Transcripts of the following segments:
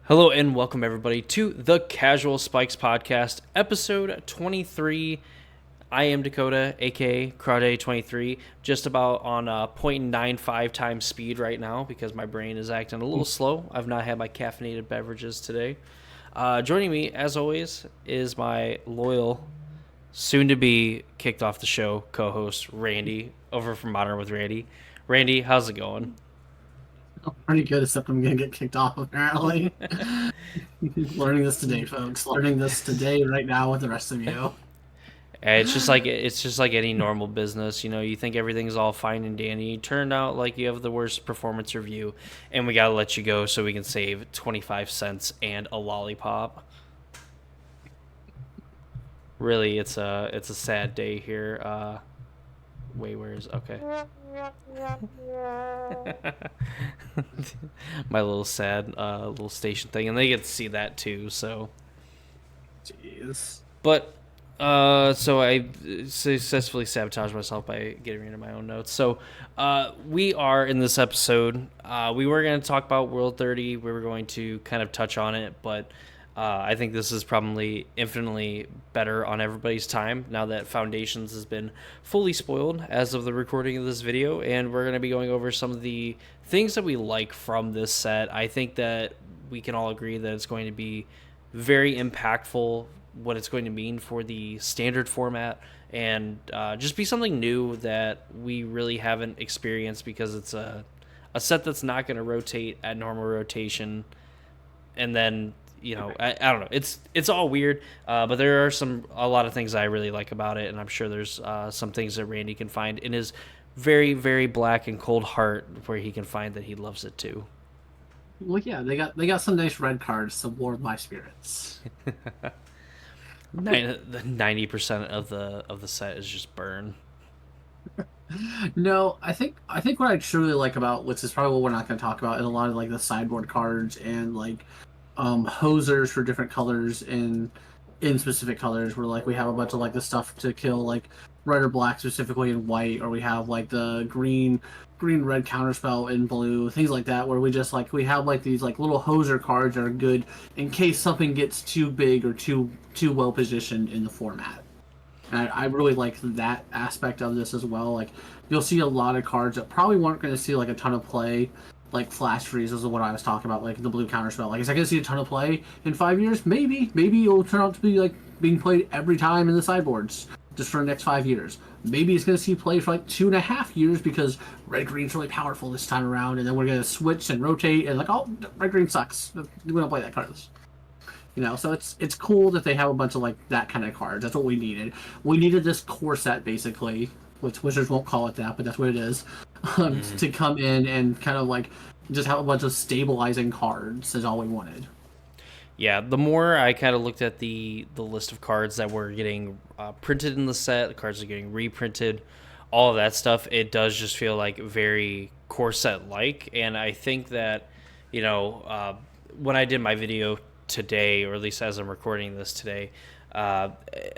Hello and welcome everybody to the Casual Spikes Podcast, episode 23. I am Dakota, aka Crowday23, just about on 0.95 times speed right now because my brain is acting a little slow. I've not had my caffeinated beverages today. Joining me, as always, is my loyal, soon-to-be kicked off the show co-host Randy over from Modern with Randy. Randy, how's it going? Pretty good, except I'm gonna get kicked off apparently. Learning this today, folks. Learning this today, right now, with the rest of you. It's just like any normal business, you know. You think everything's all fine and dandy. Turned out like you have the worst performance review, and we gotta let you go so we can save 25 cents and a lollipop. Really, it's a sad day here. Wait, where is okay? My little sad little station thing, and they get to see that too. So Jeez. But so I successfully sabotaged myself by getting rid of my own notes. So we are in this episode. We were going to talk about World 30. We were going to kind of touch on it, but I think this is probably infinitely better on everybody's time now that Foundations has been fully spoiled as of the recording of this video. And we're going to be going over some of the things that we like from this set. I think that we can all agree that it's going to be very impactful, what it's going to mean for the standard format, and just be something new that we really haven't experienced because it's a set that's not going to rotate at normal rotation. And then I don't know, it's all weird, but there are a lot of things I really like about it, and I'm sure there's some things that Randy can find in his very very black and cold heart where he can find that he loves it too. Well, yeah, they got some nice red cards to warm my spirits. 90% of the set is just burn. No, I think what I truly like about, which is probably what we're not going to talk about, is a lot of like the sideboard cards and like hosers for different colors in specific colors, where like we have a bunch of like the stuff to kill like red or black specifically in white, or we have like the green red counterspell in blue, things like that, where we just like we have like these like little hoser cards that are good in case something gets too big or too well positioned in the format. And I really like that aspect of this as well. Like, you'll see a lot of cards that probably weren't going to see like a ton of play, like Flash Freeze is what I was talking about, like the blue counterspell. Like, is that going to see a ton of play in 5 years? Maybe it'll turn out to be like being played every time in the sideboards just for the next 5 years. Maybe it's going to see play for like 2.5 years because red green's really powerful this time around, and then we're going to switch and rotate and like, oh, red green sucks. We don't play that card. So it's cool that they have a bunch of like that kind of cards. That's what we needed. We needed this core set basically, which Wizards won't call it that, but that's what it is, Mm-hmm. to come in and kind of like just have a bunch of stabilizing cards is all we wanted. Yeah, the more I kind of looked at the list of cards that were getting printed in the set, the cards are getting reprinted, all of that stuff, it does just feel like very core set like. And I think that, you know, when I did my video today, or at least as I'm recording this today, uh,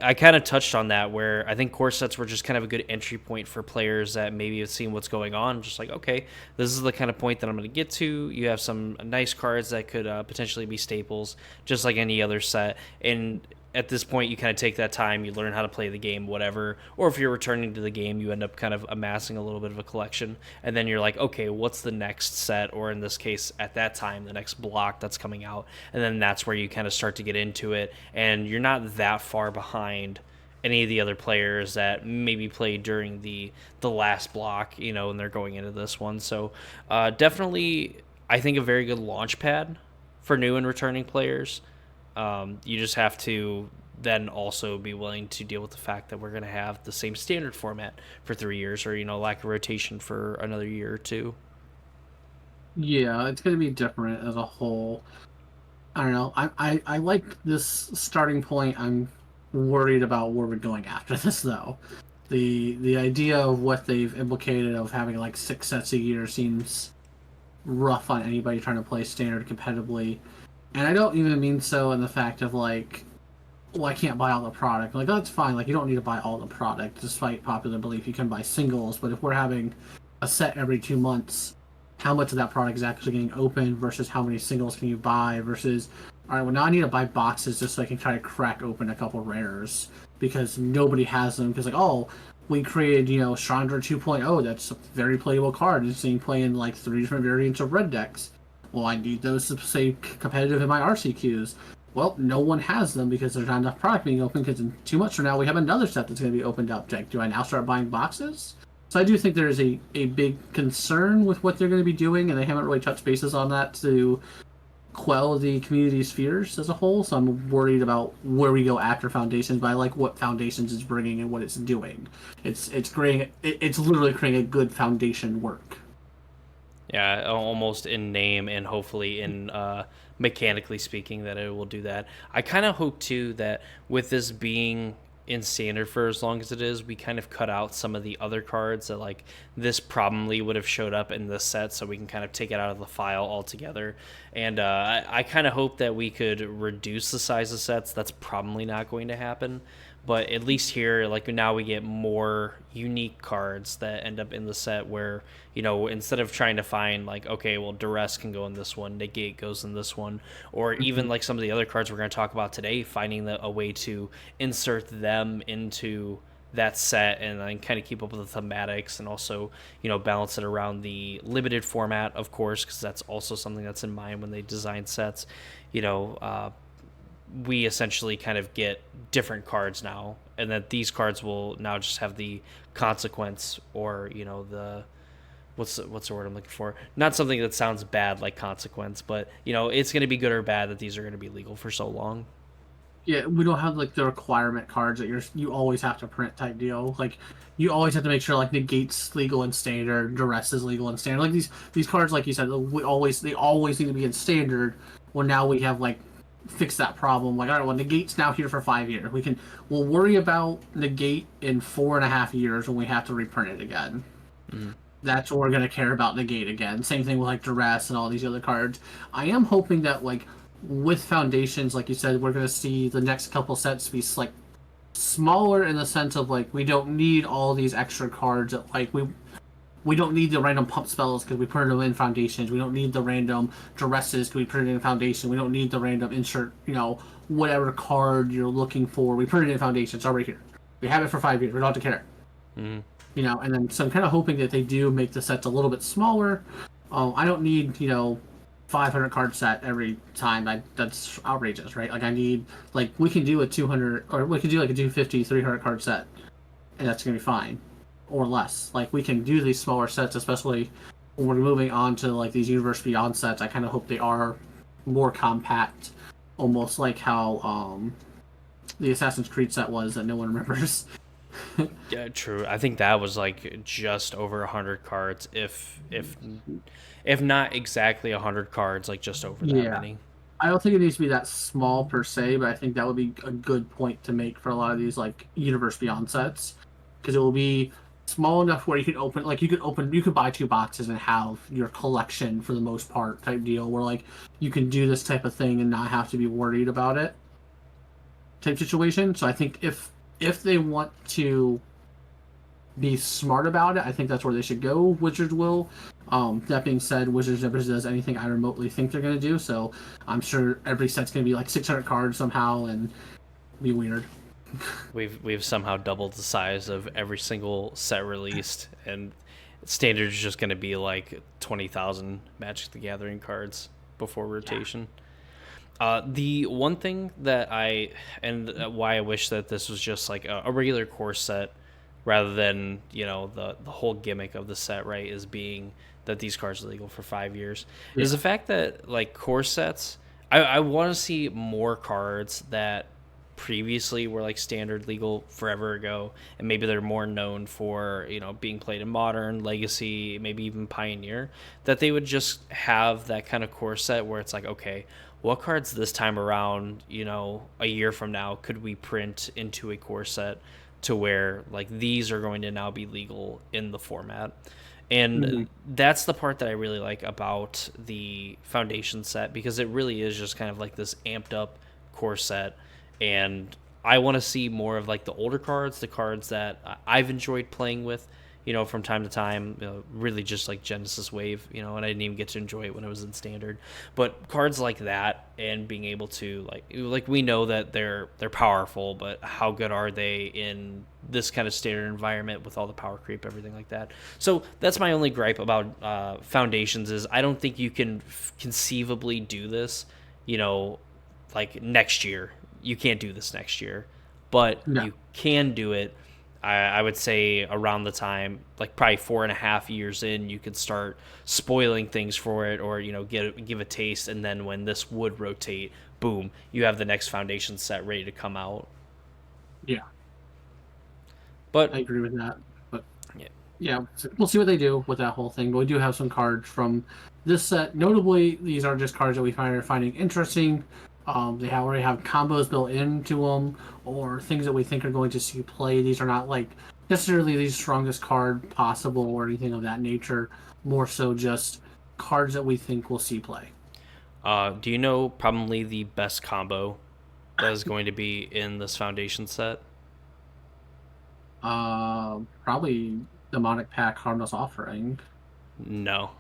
I kind of touched on that where I think core sets were just kind of a good entry point for players that maybe have seen what's going on. Just like, okay, this is the kind of point that I'm going to get to. You have some nice cards that could potentially be staples, just like any other set. And at this point, you kind of take that time, you learn how to play the game, whatever. Or if you're returning to the game, you end up kind of amassing a little bit of a collection. And then you're like, okay, what's the next set? Or in this case, at that time, the next block that's coming out. And then that's where you kind of start to get into it. And you're not that far behind any of the other players that maybe played during the last block, you know, and they're going into this one. So definitely, I think a very good launch pad for new and returning players. You just have to then also be willing to deal with the fact that we're going to have the same standard format for 3 years, or lack of rotation for another year or two. Yeah, it's going to be different as a whole. I don't know. I like this starting point. I'm worried about where we're going after this though. The idea of what they've implicated of having like 6 sets a year seems rough on anybody trying to play standard competitively. And I don't even mean so in the fact of like, well, I can't buy all the product. Like, that's fine. Like, you don't need to buy all the product, despite popular belief. You can buy singles, but if we're having a set every 2 months, how much of that product is actually getting opened versus how many singles can you buy versus, all right, well, now I need to buy boxes just so I can try to crack open a couple rares because nobody has them. Because, like, oh, we created, Chandra 2.0, that's a very playable card. It's being played in like 3 different variants of red decks. Well, I need those to stay competitive in my RCQs. Well, no one has them because there's not enough product being opened. Because in 2 months from now, we have another set that's going to be opened up. Do I now start buying boxes? So I do think there is a big concern with what they're going to be doing, and they haven't really touched bases on that to quell the community's fears as a whole. So I'm worried about where we go after Foundations, but I like what Foundations is bringing and what it's doing. It's literally creating a good foundation work. Yeah, almost in name and hopefully in mechanically speaking that it will do that. I kind of hope too that with this being in standard for as long as it is, we kind of cut out some of the other cards that like this probably would have showed up in this set, so we can kind of take it out of the file altogether. And I kind of hope that we could reduce the size of sets. That's probably not going to happen, but at least here, like now we get more unique cards that end up in the set where, instead of trying to find like, okay, well, Duress can go in this one, Negate goes in this one, or even like some of the other cards we're going to talk about today, finding a way to insert them into that set and then kind of keep up with the thematics and also, balance it around the limited format, of course, because that's also something that's in mind when they design sets. We essentially kind of get different cards now, and that these cards will now just have the consequence, or the what's the word I'm looking for? Not something that sounds bad like consequence, but it's going to be good or bad that these are going to be legal for so long. Yeah, we don't have like the requirement cards that you always have to print type deal. Like you always have to make sure like Negate's legal and standard, Duress is legal and standard. Like these cards, like you said, they always need to be in standard. Well, now we have like fixed that problem. Like, all right, well, Negate's now here for 5 years. We'll worry about Negate in 4.5 years when we have to reprint it again. Mm. That's when we're gonna care about Negate again. Same thing with like Duress and all these other cards. I am hoping that like with Foundations, like you said, we're gonna see the next couple sets be like smaller in the sense of like we don't need all these extra cards. That, like we don't need the random pump spells because we put them in Foundations. We don't need the random Duresses because we put it in Foundation. We don't need the random insert, whatever card you're looking for. We put it in Foundation. It's already here. We have it for 5 years. We don't have to care. Mm. And then so I'm kind of hoping that they do make the sets a little bit smaller. I don't need 500 card set every time. That's outrageous, right? Like I need we can do a 200 or we could do like a 250, 300 card set, and that's gonna be fine, or less. Like we can do these smaller sets, especially when we're moving on to like these Universe Beyond sets. I kind of hope they are more compact, almost like how the Assassin's Creed set was that no one remembers. Yeah, true. I think that was like just over 100 cards, if not exactly 100 cards, like just over that many. I don't think it needs to be that small per se, but I think that would be a good point to make for a lot of these like Universe Beyond sets, because it will be small enough where you could buy 2 boxes and have your collection for the most part type deal, where like you can do this type of thing and not have to be worried about it type situation. So I think if they want to be smart about it, I think that's where they should go. Wizards will. That being said, Wizards never does anything I remotely think they're going to do, so I'm sure every set's going to be like 600 cards somehow and be weird. We've somehow doubled the size of every single set released, and standard is just going to be like 20,000 Magic the Gathering cards before rotation. The one thing that why I wish that this was just like a regular core set rather than the whole gimmick of the set, right, is being that these cards are legal for 5 years, is the fact that like core sets, I want to see more cards that previously were like standard legal forever ago, and maybe they're more known for being played in Modern, Legacy, maybe even Pioneer, that they would just have that kind of core set where it's like, okay, what cards this time around, a year from now, could we print into a core set to where like these are going to now be legal in the format. And that's the part that I really like about the Foundation set, because it really is just kind of like this amped up core set. And I want to see more of like the older cards, the cards that I've enjoyed playing with, from time to time, really just like Genesis Wave, and I didn't even get to enjoy it when it was in standard. But cards like that and being able to like we know that they're powerful, but how good are they in this kind of standard environment with all the power creep, everything like that? So that's my only gripe about Foundations is I don't think you can conceivably do this, like next year. You can't do this next year, but No. you can do it. I would say around the time, like probably 4.5 years in, you could start spoiling things for it, or give a taste, and then when this would rotate, boom, you have the next Foundation set ready to come out. Yeah, But I agree with that. But yeah, yeah, so we'll see what they do with that whole thing. But we do have some cards from this set. Notably, these are just cards that we are finding interesting. They already have combos built into them, or things that we think are going to see play. These are not like necessarily the strongest card possible or anything of that nature. More so, just cards that we think will see play. do you know probably the best combo that is going to be in this Foundation set? Probably Demonic Pack Harmless Offering. No.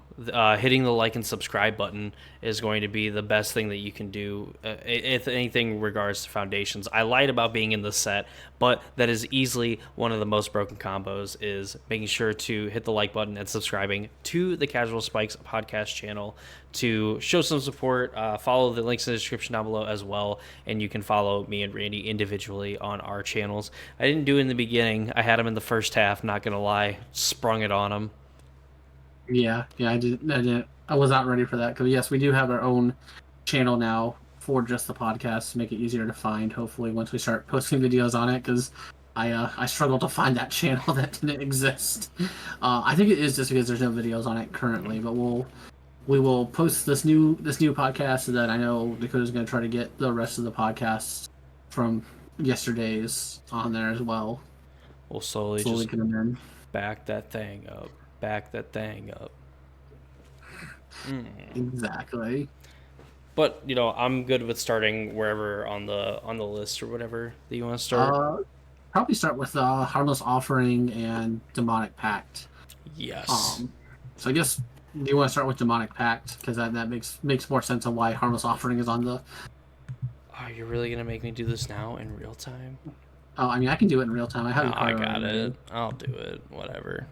Hitting the like and subscribe button is going to be the best thing that you can do, if anything regards to Foundations. I lied about being in the set, but that is easily one of the most broken combos, is making sure to hit the like button and subscribing to the Casual Spikes podcast channel to show some support. Follow the links in the description down below as well, and you can follow me and Randy individually on our channels. I didn't do it in the beginning. I had him in the first half, not going to lie. Sprung it on him. Yeah, I didn't. I was not ready for that because yes, we do have our own channel now for just the podcast to make it easier to find. Hopefully, once we start posting videos on it, because I struggled to find that channel that didn't exist. I think it is just because there's no videos on it currently, but we will post this new podcast so that I know Dakota's going to try to get the rest of the podcasts from yesterday's on there as well. We'll slowly Slowly just get them in. back that thing up. Back that thing up. Exactly. But I'm good with starting wherever on the list or whatever that you want to start. Probably start with Harmless Offering and Demonic Pact. Yes. So I guess, do you want to start with Demonic Pact because that makes more sense on why Harmless Offering is on the. Oh, you're really gonna make me do this now in real time? Oh, I mean, I can do it in real time. I have. No, I got it. I'll do it. Whatever.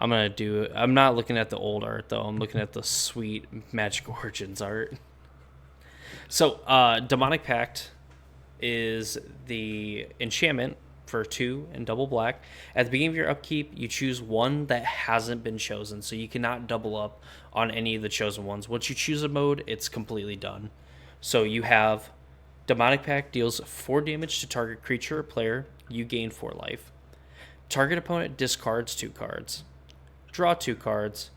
I'm gonna do it. I'm not looking at the old art though. I'm looking at the sweet Magic Origins art. So, Demonic Pact is the enchantment for 2 and double black. At the beginning of your upkeep, you choose one that hasn't been chosen, so you cannot double up on any of the chosen ones. Once you choose a mode, it's completely done. So you have Demonic Pact deals 4 damage to target creature or player. You gain 4 life. Target opponent discards 2 cards. Draw 2 cards.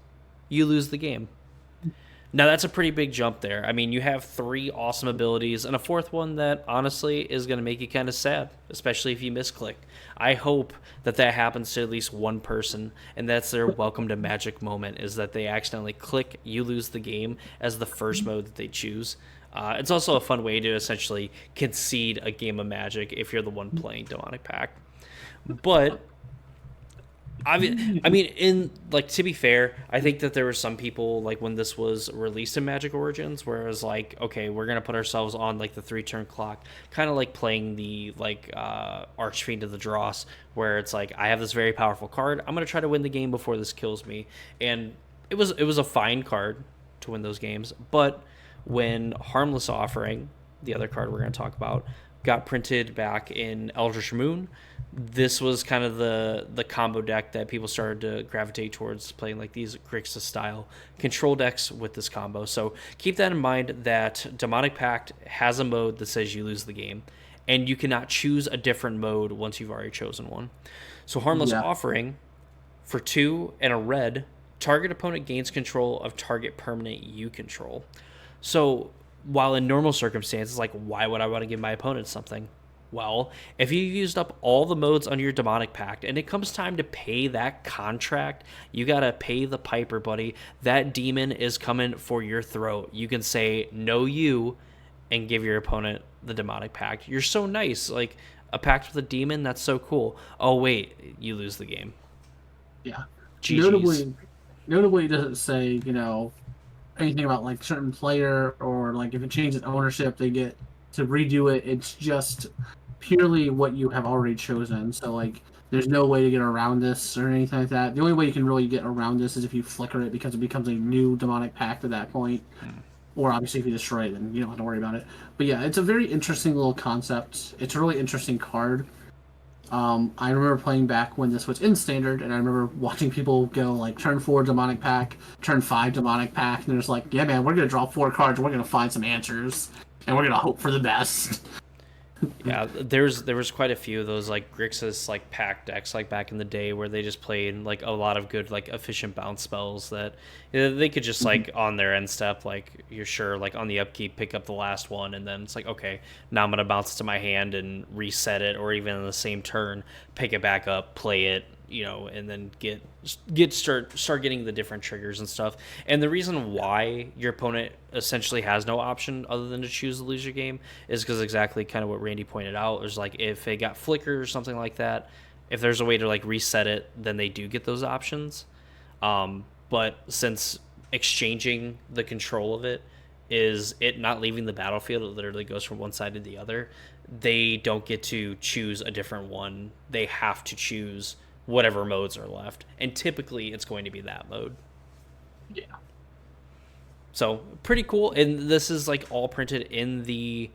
You lose the game. Now, that's a pretty big jump there. I mean, you have 3 awesome abilities and a 4th one that, honestly, is going to make you kind of sad, especially if you misclick. I hope that happens to at least one person, and that's their welcome to Magic moment, is that they accidentally click you lose the game as the first mode that they choose. It's also a fun way to essentially concede a game of Magic if you're the one playing Demonic Pact. But I mean, to be fair, I think that there were some people, like, when this was released in Magic Origins, where it was like, okay, we're gonna put ourselves on like the 3-turn clock, kind of like playing the Archfiend of the Dross, where it's like, I have this very powerful card, I'm gonna try to win the game before this kills me, and it was a fine card to win those games. But when Harmless Offering, the other card we're gonna talk about, got printed back in Eldritch Moon, this was kind of the combo deck that people started to gravitate towards, playing like these Grixis style control decks with this combo. So keep that in mind, that Demonic Pact has a mode that says you lose the game, and you cannot choose a different mode once you've already chosen one. So Harmless Offering, for 2 and a red, target opponent gains control of target permanent you control. So while in normal circumstances, like, why would I want to give my opponent something? Well, if you used up all the modes under your Demonic Pact and it comes time to pay that contract, you gotta pay the piper, buddy. That demon is coming for your throat. You can say no you and give your opponent the Demonic Pact. You're so nice. Like, a pact with a demon, that's so cool. Oh wait, you lose the game. Yeah. GG's. Notably, it doesn't say, anything about like certain player or like if it changes ownership, they get to redo it. It's just purely what you have already chosen. So like, there's no way to get around this or anything like that. The only way you can really get around this is if you flicker it because it becomes a new demonic pact at that point. Or obviously, if you destroy it, then you don't have to worry about it. But yeah, it's a very interesting little concept. It's a really interesting card. I remember playing back when this was in standard, and I remember watching people go like turn 4 demonic pack, turn 5 demonic pack, and they're just like, yeah, man, we're gonna draw 4 cards, we're gonna find some answers, and we're gonna hope for the best. Yeah, there was quite a few of those like Grixis like pack decks like back in the day where they just played like a lot of good like efficient bounce spells that they could just like on their end step like you're sure like on the upkeep pick up the last one and then it's like okay now I'm gonna bounce it to my hand and reset it or even in the same turn pick it back up play it and then start getting the different triggers and stuff. And the reason why your opponent essentially has no option other than to choose the loser game is because exactly kind of what Randy pointed out is like if it got flicker or something like that, if there's a way to like reset it, then they do get those options. But since exchanging the control of it is it not leaving the battlefield, it literally goes from one side to the other. They don't get to choose a different one. They have to choose whatever modes are left, and typically it's going to be that mode. Yeah. So pretty cool, and this is like all printed in the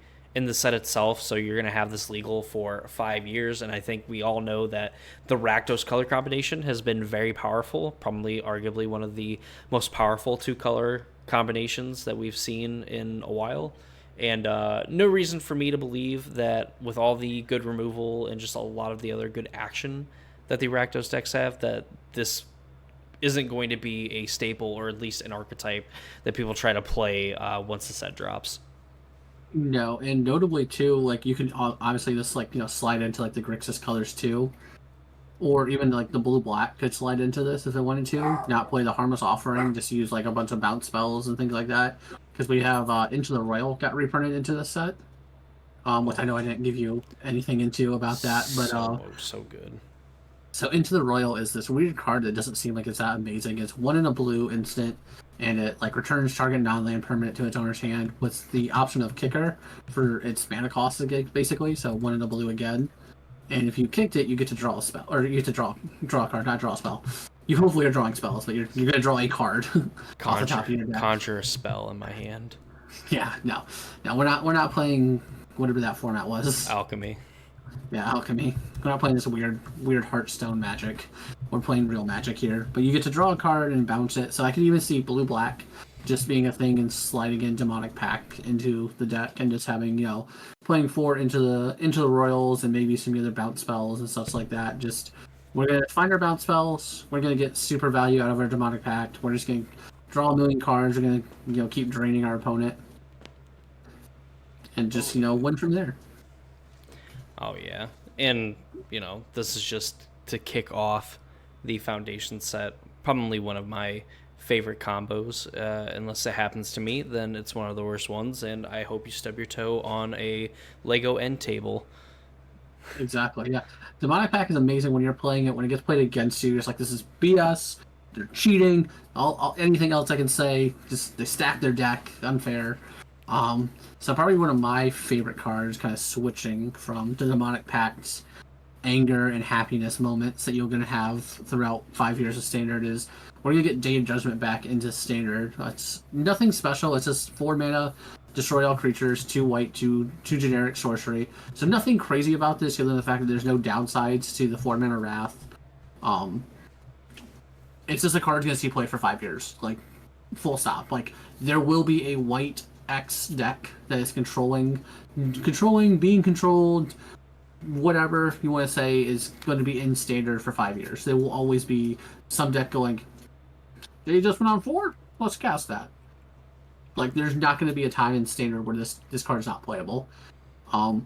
set itself. So you're gonna have this legal for 5 years, and I think we all know that the Rakdos color combination has been very powerful, probably arguably one of the most powerful two color combinations that we've seen in a while. And no reason for me to believe that with all the good removal and just a lot of the other good action that the Rakdos decks have, that this isn't going to be a staple or at least an archetype that people try to play once the set drops. No, and notably too, like you can obviously just like slide into like the Grixis colors too, or even like the blue black could slide into this if it wanted to. Not play the harmless offering, just use like a bunch of bounce spells and things like that. Because we have Into the Royal got reprinted into this set. Which I know I didn't give you anything into about that, but So good. so Into the Royal is this weird card that doesn't seem like it's that amazing. It's 1 in a blue instant, and it like returns target non-land permanent to its owner's hand with the option of kicker for its mana cost basically. So 1 in a blue again, and if you kicked it, you get to draw a spell, or you get to draw a card, not draw a spell. You hopefully are drawing spells, but you're gonna draw a card off the top of your deck. Conjure a spell in my hand. Yeah, no, we're not playing whatever that format was. Alchemy. Yeah, alchemy. We're not playing this weird Hearthstone magic. We're playing real magic here. But you get to draw a card and bounce it. So I can even see blue black just being a thing and sliding in demonic pact into the deck and just having playing 4 into the royals and maybe some other bounce spells and stuff like that. Just we're gonna find our bounce spells. We're gonna get super value out of our demonic pact. We're just gonna draw a million cards. We're gonna keep draining our opponent and just win from there. Oh yeah, and this is just to kick off the foundation set. Probably one of my favorite combos. Unless it happens to me, then it's one of the worst ones. And I hope you stub your toe on a Lego end table. Exactly. Yeah, demonic pact is amazing when you're playing it. When it gets played against you, it's like this is BS. They're cheating. All anything else I can say, just they stack their deck unfair. So probably one of my favorite cards, kind of switching from the demonic pact's anger and happiness moments that you're gonna have throughout 5 years of standard is we're gonna get Day of Judgment back into standard. It's nothing special. It's just 4 mana, destroy all creatures, 2 white, two generic sorcery. So nothing crazy about this other than the fact that there's no downsides to the 4 mana wrath. It's just a card you're gonna see play for 5 years, like full stop. Like there will be a white X deck that is controlling, being controlled, whatever you want to say, is going to be in standard for 5 years. There will always be some deck going, they just went on 4? Let's cast that. Like, there's not going to be a time in standard where this card is not playable. I'm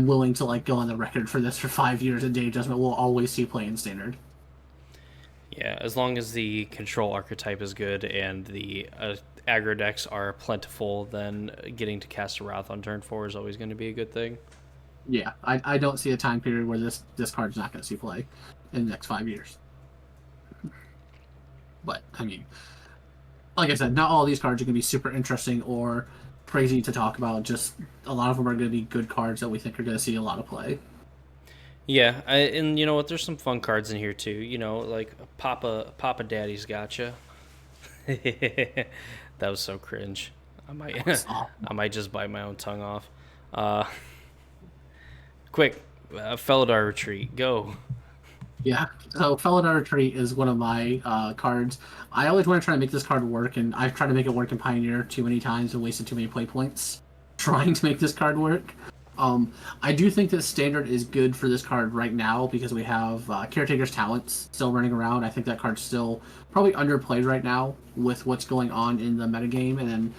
willing to like go on the record for this for 5 years, and Day of Judgment will always see play in standard. Yeah, as long as the control archetype is good and the aggro decks are plentiful, then getting to cast a Wrath on turn 4 is always going to be a good thing. Yeah, I don't see a time period where this card's not going to see play in the next 5 years. But I mean, like I said, not all these cards are going to be super interesting or crazy to talk about. Just a lot of them are going to be good cards that we think are going to see a lot of play. Yeah, and you know what? There's some fun cards in here too. You know, like Papa Daddy's gotcha. That was so cringe. I might That was awful. I might just bite my own tongue off. Uh, quick, Felidar Retreat, go. Yeah. So Felidar Retreat is one of my cards. I always want to try to make this card work, and I've tried to make it work in Pioneer too many times and wasted too many play points trying to make this card work. I do think that Standard is good for this card right now because we have Caretaker's Talents still running around. I think that card's still probably underplayed right now with what's going on in the metagame, and then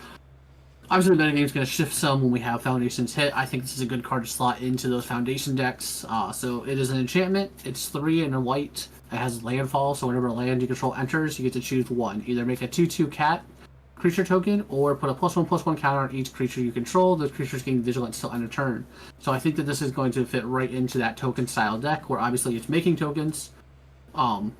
obviously, the metagame's going to shift some when we have Foundations hit. I think this is a good card to slot into those Foundation decks. So it is an enchantment. It's 3 and a white. It has landfall, so whenever a land you control enters, you get to choose one. Either make a 2/2 cat creature token, or put a +1/+1 counter on each creature you control. Those creatures gain vigilance till end of turn. So I think that this is going to fit right into that token style deck, where obviously it's making tokens. Um,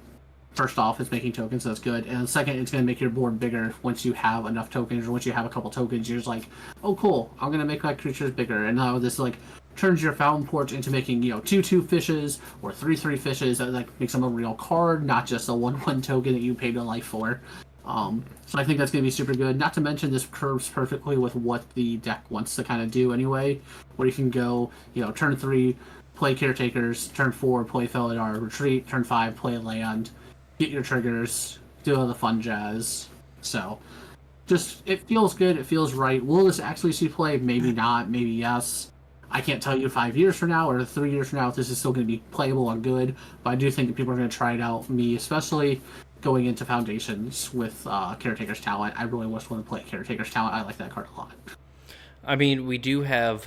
First off, it's making tokens, so that's good. And second, it's going to make your board bigger once you have enough tokens, or once you have a couple tokens, you're just like, oh, cool, I'm going to make my creatures bigger. And now this, like, turns your Fountain Porch into making, 2/2 fishes, or 3/3 fishes. That, like, makes them a real card, not just a 1/1 token that you paid a life for. So I think that's going to be super good. Not to mention, this curves perfectly with what the deck wants to kind of do anyway, where you can go, turn 3, play Caretakers, turn 4, play Felidar, retreat, turn 5, play land, get your triggers, do all the fun jazz. So, just it feels good. It feels right. Will this actually see play? Maybe not. Maybe yes. I can't tell you 5 years from now or 3 years from now if this is still going to be playable and good. But I do think that people are going to try it out. Me especially going into Foundations with Caretaker's Talent. I really just want to play Caretaker's Talent. I like that card a lot. I mean, we do have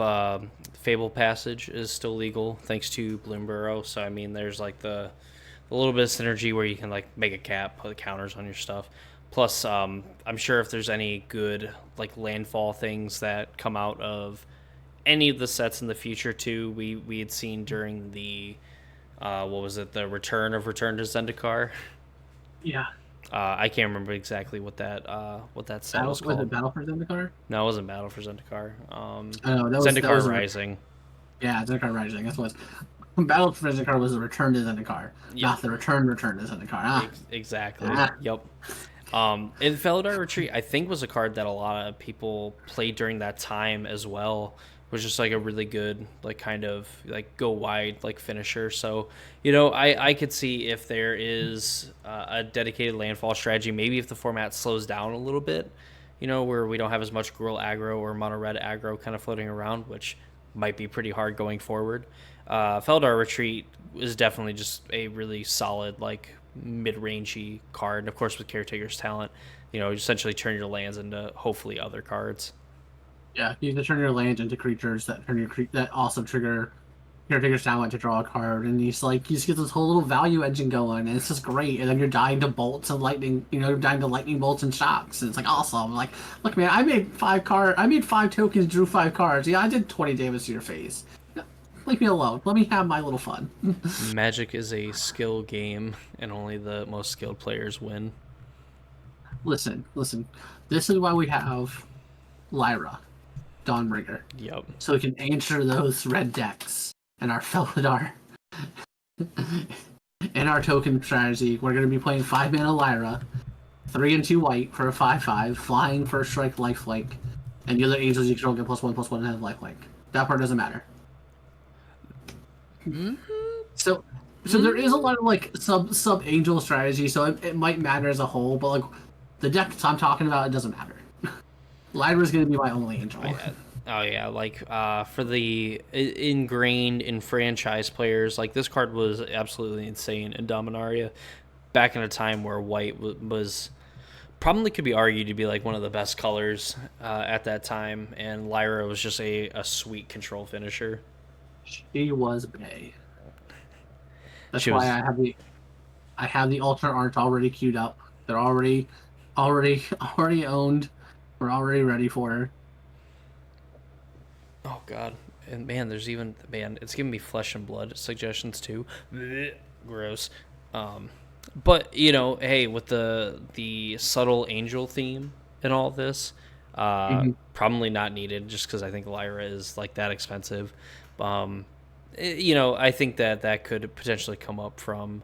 Fable Passage is still legal thanks to Bloomburrow. So I mean, there's like a little bit of synergy where you can like make a cap, put counters on your stuff. Plus, I'm sure if there's any good like landfall things that come out of any of the sets in the future too, we had seen during the what was it, the Return to Zendikar. Yeah. I can't remember exactly what that set was Was it called. Battle for Zendikar? No, it wasn't Battle for Zendikar. Oh, that Zendikar was Rising. yeah, Zendikar Rising. That's what Battle for Zendikar was the Return to Zendikar, Yep, not the Return to Zendikar. exactly. Ah. Yep. And Felidar Retreat, I think, was a card that a lot of people played during that time as well. Was just like a really good, like kind of like go wide like finisher. So, I could see if there is a dedicated landfall strategy. Maybe if the format slows down a little bit, where we don't have as much Gruul aggro or mono red aggro kind of floating around, which might be pretty hard going forward. Felidar Retreat is definitely just a really solid like mid-rangey card, and of course with Caretaker's Talent, essentially turn your lands into hopefully other cards. Yeah, you can turn your lands into creatures that that also trigger Caretaker's Talent to draw a card, and you just get this whole little value engine going, and it's just great. And then you're dying to bolts and lightning, you're dying to lightning bolts and shocks, and it's like awesome. Like, look, man, I made 5 tokens, drew 5 cards. Yeah, I did 20 damage to your face. Leave me alone. Let me have my little fun. Magic is a skill game, and only the most skilled players win. Listen. This is why we have Lyra, Dawnbringer, Yep. so we can answer those red decks and our Felidar and our token strategy. We're going to be playing 5 mana Lyra, 3 and 2 white for a 5/5, flying, first strike, lifelink, and the other angels you control get +1/+1 and have lifelink. That part doesn't matter. So, there is a lot of like sub angel strategy, so it might matter as a whole, but like the decks I'm talking about, it doesn't matter. Lyra is going to be my only angel. Oh yeah, like for the ingrained in franchise players, like this card was absolutely insane in Dominaria, back in a time where white was probably could be argued to be like one of the best colors at that time, and Lyra was just a sweet control finisher. She was Bay. That's She why was I have the alternate art already queued up. They're already owned. We're already ready for her. Oh god, and man, there's even it's giving me flesh and blood suggestions too. Blech, gross. But hey, with the subtle angel theme and all this, Hmm. probably not needed just because I think Lyra is like that expensive. Um, I think that that could potentially come up from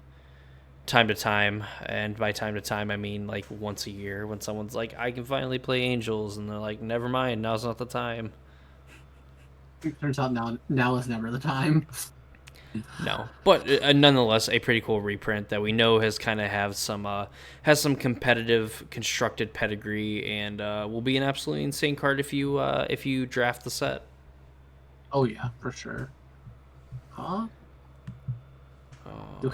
time to time, and by time to time I mean like once a year when someone's like, I can finally play angels, and they're like, never mind, now's not the time. It turns out now is never the time. No, but nonetheless, a pretty cool reprint that we know has kind of have some has some competitive constructed pedigree, and will be an absolutely insane card if you draft the set. Oh yeah, for sure. Huh? Uh,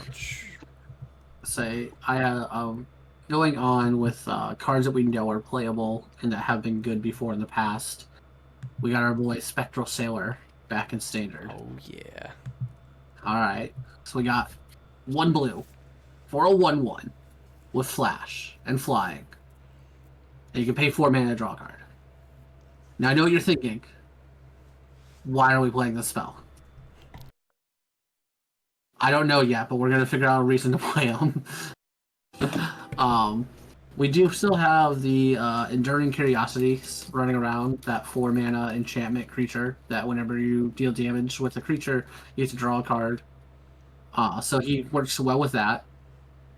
Say I going on with cards that we know are playable and that have been good before in the past. We got our boy Spectral Sailor back in standard. oh yeah, All right, so we got one blue for a 1/1 with flash and flying, and you can pay 4 mana to draw a card. Now I know what you're thinking. Why are we playing this spell? I don't know yet, but we're gonna figure out a reason to play them. um, we do still have the Enduring Curiosity running around, that 4 mana enchantment creature that whenever you deal damage with a creature, you get to draw a card. So he works well with that.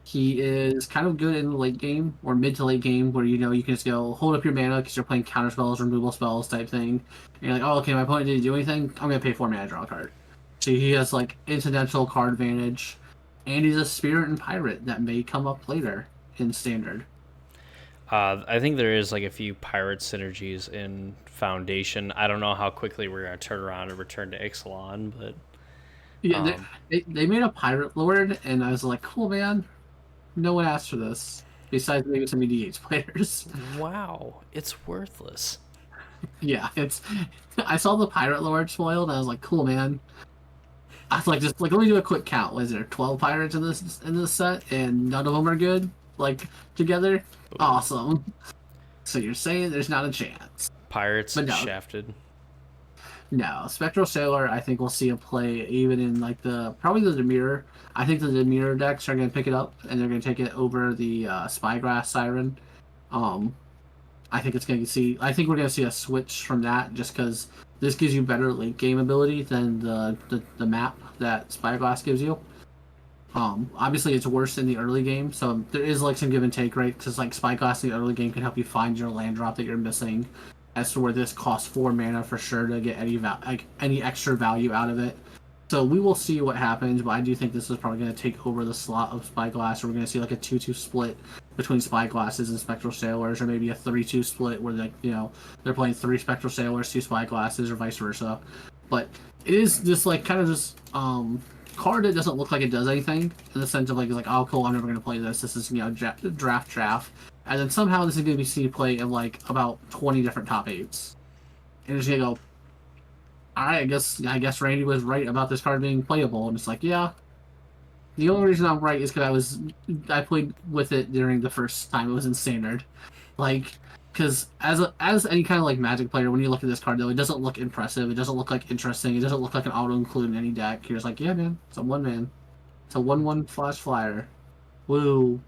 He is kind of good in the late game or mid to late game where you can just go hold up your mana because you're playing counter spells, removal spells type thing. And you're like, oh, okay, my opponent didn't do anything. I'm going to pay 4 mana to draw a card. So he has like incidental card advantage. And he's a spirit and pirate that may come up later in standard. I think there is like a few pirate synergies in Foundation. I don't know how quickly we're gonna turn around and return to Ixalan, but Yeah, um, they made a pirate lord, and I was like, cool, man. No one asked for this besides maybe some EDH players. wow, it's worthless. Yeah, it's. I saw the pirate lord spoiled, and I was like, cool, man. I was like, just like let me do a quick count. Was there 12 pirates in this set, and none of them are good? Like together, awesome. So you're saying there's not a chance? Pirates But no, shafted. no. Spectral Sailor, I think we'll see a play even in like the probably the Demir. I think the Demir decks are going to pick it up and they're going to take it over the Spyglass Siren. Um, I think it's going to see. I think we're going to see a switch from that just because this gives you better late game ability than the map that Spyglass gives you. Obviously it's worse in the early game, so there is like some give and take, right? Because like Spyglass in the early game can help you find your land drop that you're missing, as to where this costs 4 mana for sure to get any extra value out of it. So we will see what happens, but I do think this is probably going to take over the slot of Spyglass, or we're going to see like a 2-2 split between Spyglasses and Spectral Sailors, or maybe a 3-2 split where they're playing 3 Spectral Sailors, 2 Spyglasses, or vice versa. But it is just like kind of just card that doesn't look like it does anything in the sense of like it's like, oh cool, I'm never gonna play this. This is draft, and then somehow this is gonna be seen play in like about 20 different top eights, and it's gonna go. All right, I guess Randy was right about this card being playable, and it's like yeah. The only reason I'm right is because I played with it during the first time it was in standard, like because as any kind of like Magic player, when you look at this card though, it doesn't look impressive. It doesn't look like interesting. It doesn't look like an auto include in any deck. You're just like, yeah, man, it's a 1 man. It's a 1/1 flash flyer. Woo!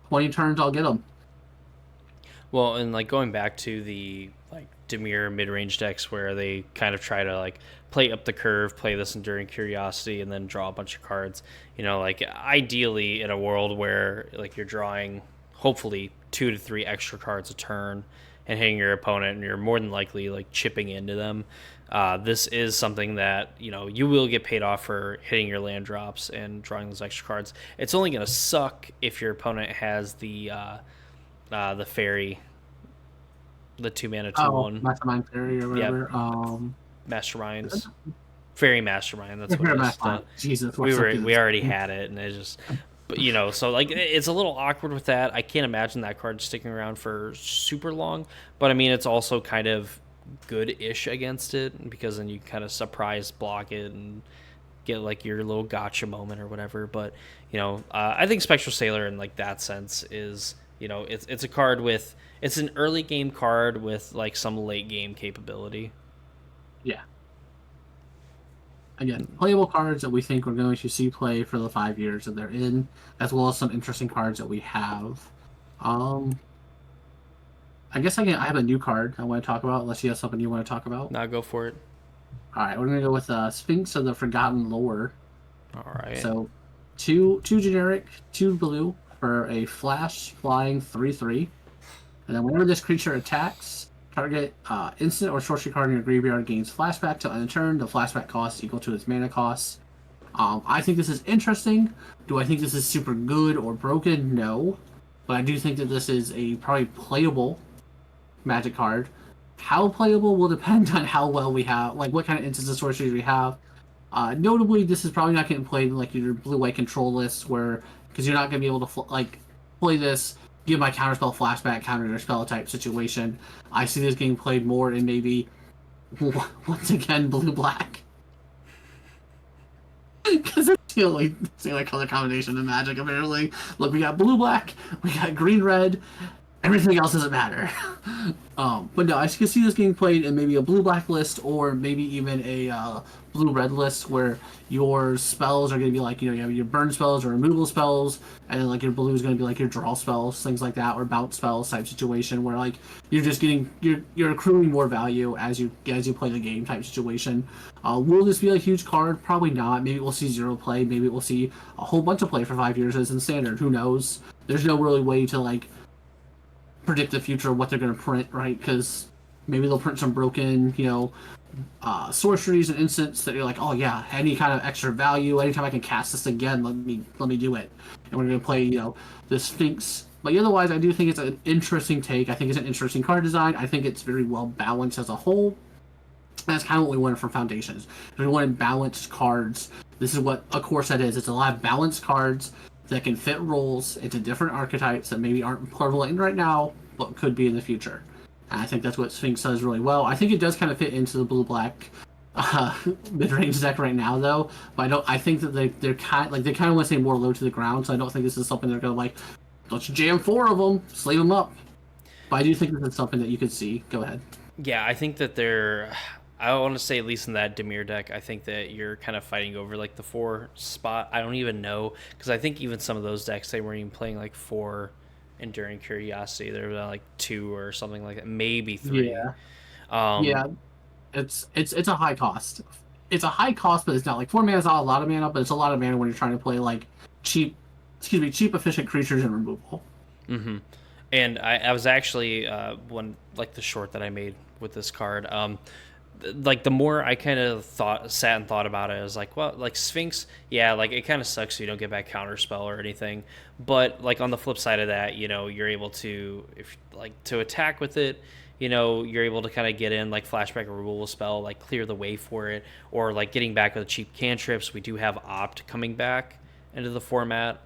20 turns, I'll get them. Well, and like going back to the like Demir mid range decks where they kind of try to like play up the curve, play this Enduring Curiosity, and then draw a bunch of cards. Like ideally in a world where like you're drawing hopefully 2 to 3 extra cards a turn and hitting your opponent, and you're more than likely like chipping into them. This is something that you will get paid off for hitting your land drops and drawing those extra cards. It's only going to suck if your opponent has the fairy, the 2 mana 2/1. Mastermind Theory or Yep, whatever. masterminds, fairy mastermind. That's what it is. Mastermind. Jesus, we're We so were good. we already had it, and it just, but so like it's a little awkward with that. I can't imagine that card sticking around for super long, but I mean it's also kind of good-ish against it because then you kind of surprise block it and get like your little gotcha moment or whatever. But I think Spectral Sailor in like that sense is it's a card with it's an early game card with like some late game capability. Yeah. Again, playable cards that we think we're going to see play for the 5 years that they're in, as well as some interesting cards that we have. Um, I guess I have a new card I want to talk about, unless you have something you want to talk about. Now go for it. All right, we're gonna go with Sphinx of the Forgotten Lore. All right. So, two generic, two blue for a flash flying 3/3, and then whenever this creature attacks, target instant or sorcery card in your graveyard gains flashback to end turn. The flashback cost is equal to its mana cost. I think this is interesting. Do I think this is super good or broken? No, but I do think that this is a probably playable Magic card. How playable will depend on how well we have, like what kind of instance of sorceries we have. Notably, this is probably not getting played in like your blue-white control lists, where because you're not going to be able to play this, give my counterspell flashback, counter your spell type situation. I see this getting played more in maybe once again blue-black because it's the only color combination in Magic apparently. Look, we got blue-black, we got green-red. Everything else doesn't matter. But no, I can see this getting played in maybe a blue-black list or maybe even a blue-red list where your spells are going to be like, you have your burn spells or removal spells, and then like your blue is going to be like your draw spells, things like that, or bounce spells type situation where like you're just getting you're accruing more value as you play the game type situation. Will this be a huge card? Probably not. Maybe we'll see zero play. Maybe we'll see a whole bunch of play for 5 years as in standard. Who knows? There's no really way to like predict the future of what they're going to print, right? Because maybe they'll print some broken, sorceries and instants that you're like, oh yeah, any kind of extra value, anytime I can cast this again, let me do it. And we're going to play, the Sphinx. But otherwise, I do think it's an interesting take. I think it's an interesting card design. I think it's very well balanced as a whole. And that's kind of what we wanted from Foundations. We wanted balanced cards. This is what a core set is. It's a lot of balanced cards that can fit roles into different archetypes that maybe aren't prevalent right now, but could be in the future. And I think that's what Sphinx does really well. I think it does kind of fit into the blue-black mid-range deck right now, though. But I don't. I think that they kind of want to stay more low to the ground. So I don't think this is something they're gonna like. Let's jam 4 of them, slave them up. But I do think this is something that you could see. Go ahead. Yeah, I think that they're. I want to say at least in that Demir deck, I think that you're kind of fighting over like the 4 spot. I don't even know because I think even some of those decks they weren't even playing like 4 Enduring Curiosity. They were like 2 or something like that, maybe 3. Yeah. Um, Yeah. It's a high cost. It's a high cost, but it's not like 4 mana is not a lot of mana, but it's a lot of mana when you're trying to play like cheap, cheap efficient creatures and removal. mm-hmm. And I was actually one like the short that I made with this card. Like the more I kind of sat and thought about it, I was like, well, like Sphinx, yeah, like it kind of sucks so you don't get back counterspell or anything. But like on the flip side of that, you're able to if like to attack with it. You're able to kind of get in like flashback or removal spell, like clear the way for it, or like getting back with cheap cantrips. We do have Opt coming back into the format.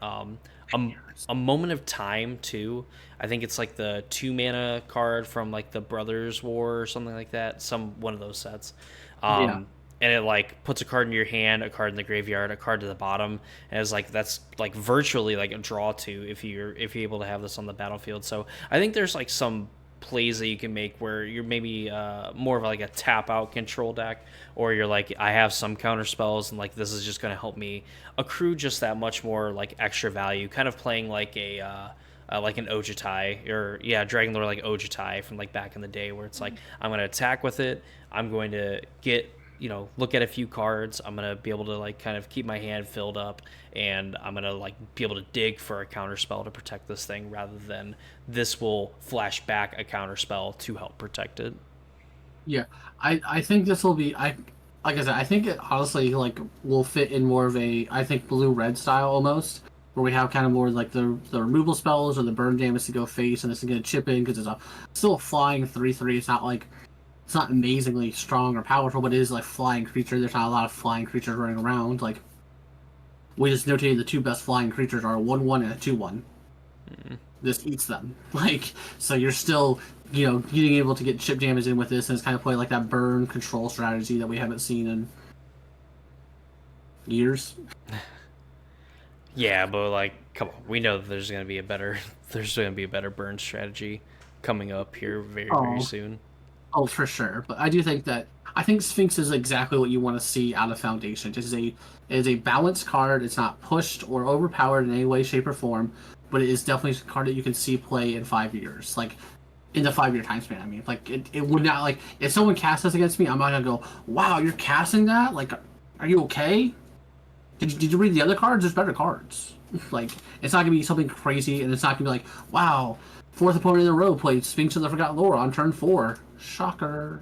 A, a moment of time too. I think it's like the 2 mana card from like the Brothers War or something like that. One of those sets. Yeah. And it like puts a card in your hand, a card in the graveyard, a card to the bottom, and it's like that's like virtually like a draw to if you're able to have this on the battlefield. So I think there's like some plays that you can make where you're maybe more of like a tap out control deck, or you're like I have some counter spells and like this is just going to help me accrue just that much more like extra value, kind of playing like a like an Ojutai or Dragon Lore like Ojutai from like back in the day where it's like I'm going to attack with it, I'm going to get look at a few cards, I'm going to be able to like kind of keep my hand filled up, and I'm going to like be able to dig for a counter spell to protect this thing rather than this will flash back a counter spell to help protect it. Yeah. I think this will be like I said, I think it honestly like will fit in more of a I think blue red style almost, where we have kind of more like the removal spells or the burn damage to go face, and this is gonna chip in because it's still a flying 3/3. It's not amazingly strong or powerful, but it is like flying creature. There's not a lot of flying creatures running around. Like we just notated the 2 best flying creatures are a 1/1 and a 2/1. This eats them. Like so you're still being able to get chip damage in with this, and it's kind of play like that burn control strategy that we haven't seen in years. Yeah, but like, come on, we know that there's gonna be a better burn strategy coming up here very very Oh, soon. Oh, for sure. But I do think that I think Sphinx is exactly what you want to see out of Foundation. It is a balanced card. It's not pushed or overpowered in any way, shape, or form, but it is definitely a card that you can see play in 5 years. Like in the 5 year time span. I mean, like it would not like if someone casts this against me, I'm not gonna go, wow, you're casting that? Like, are you okay? Did you read the other cards? There's better cards. Like, it's not gonna be something crazy, and it's not gonna be like, wow, fourth opponent in a row played Sphinx of the Forgotten Lore on turn 4. Shocker.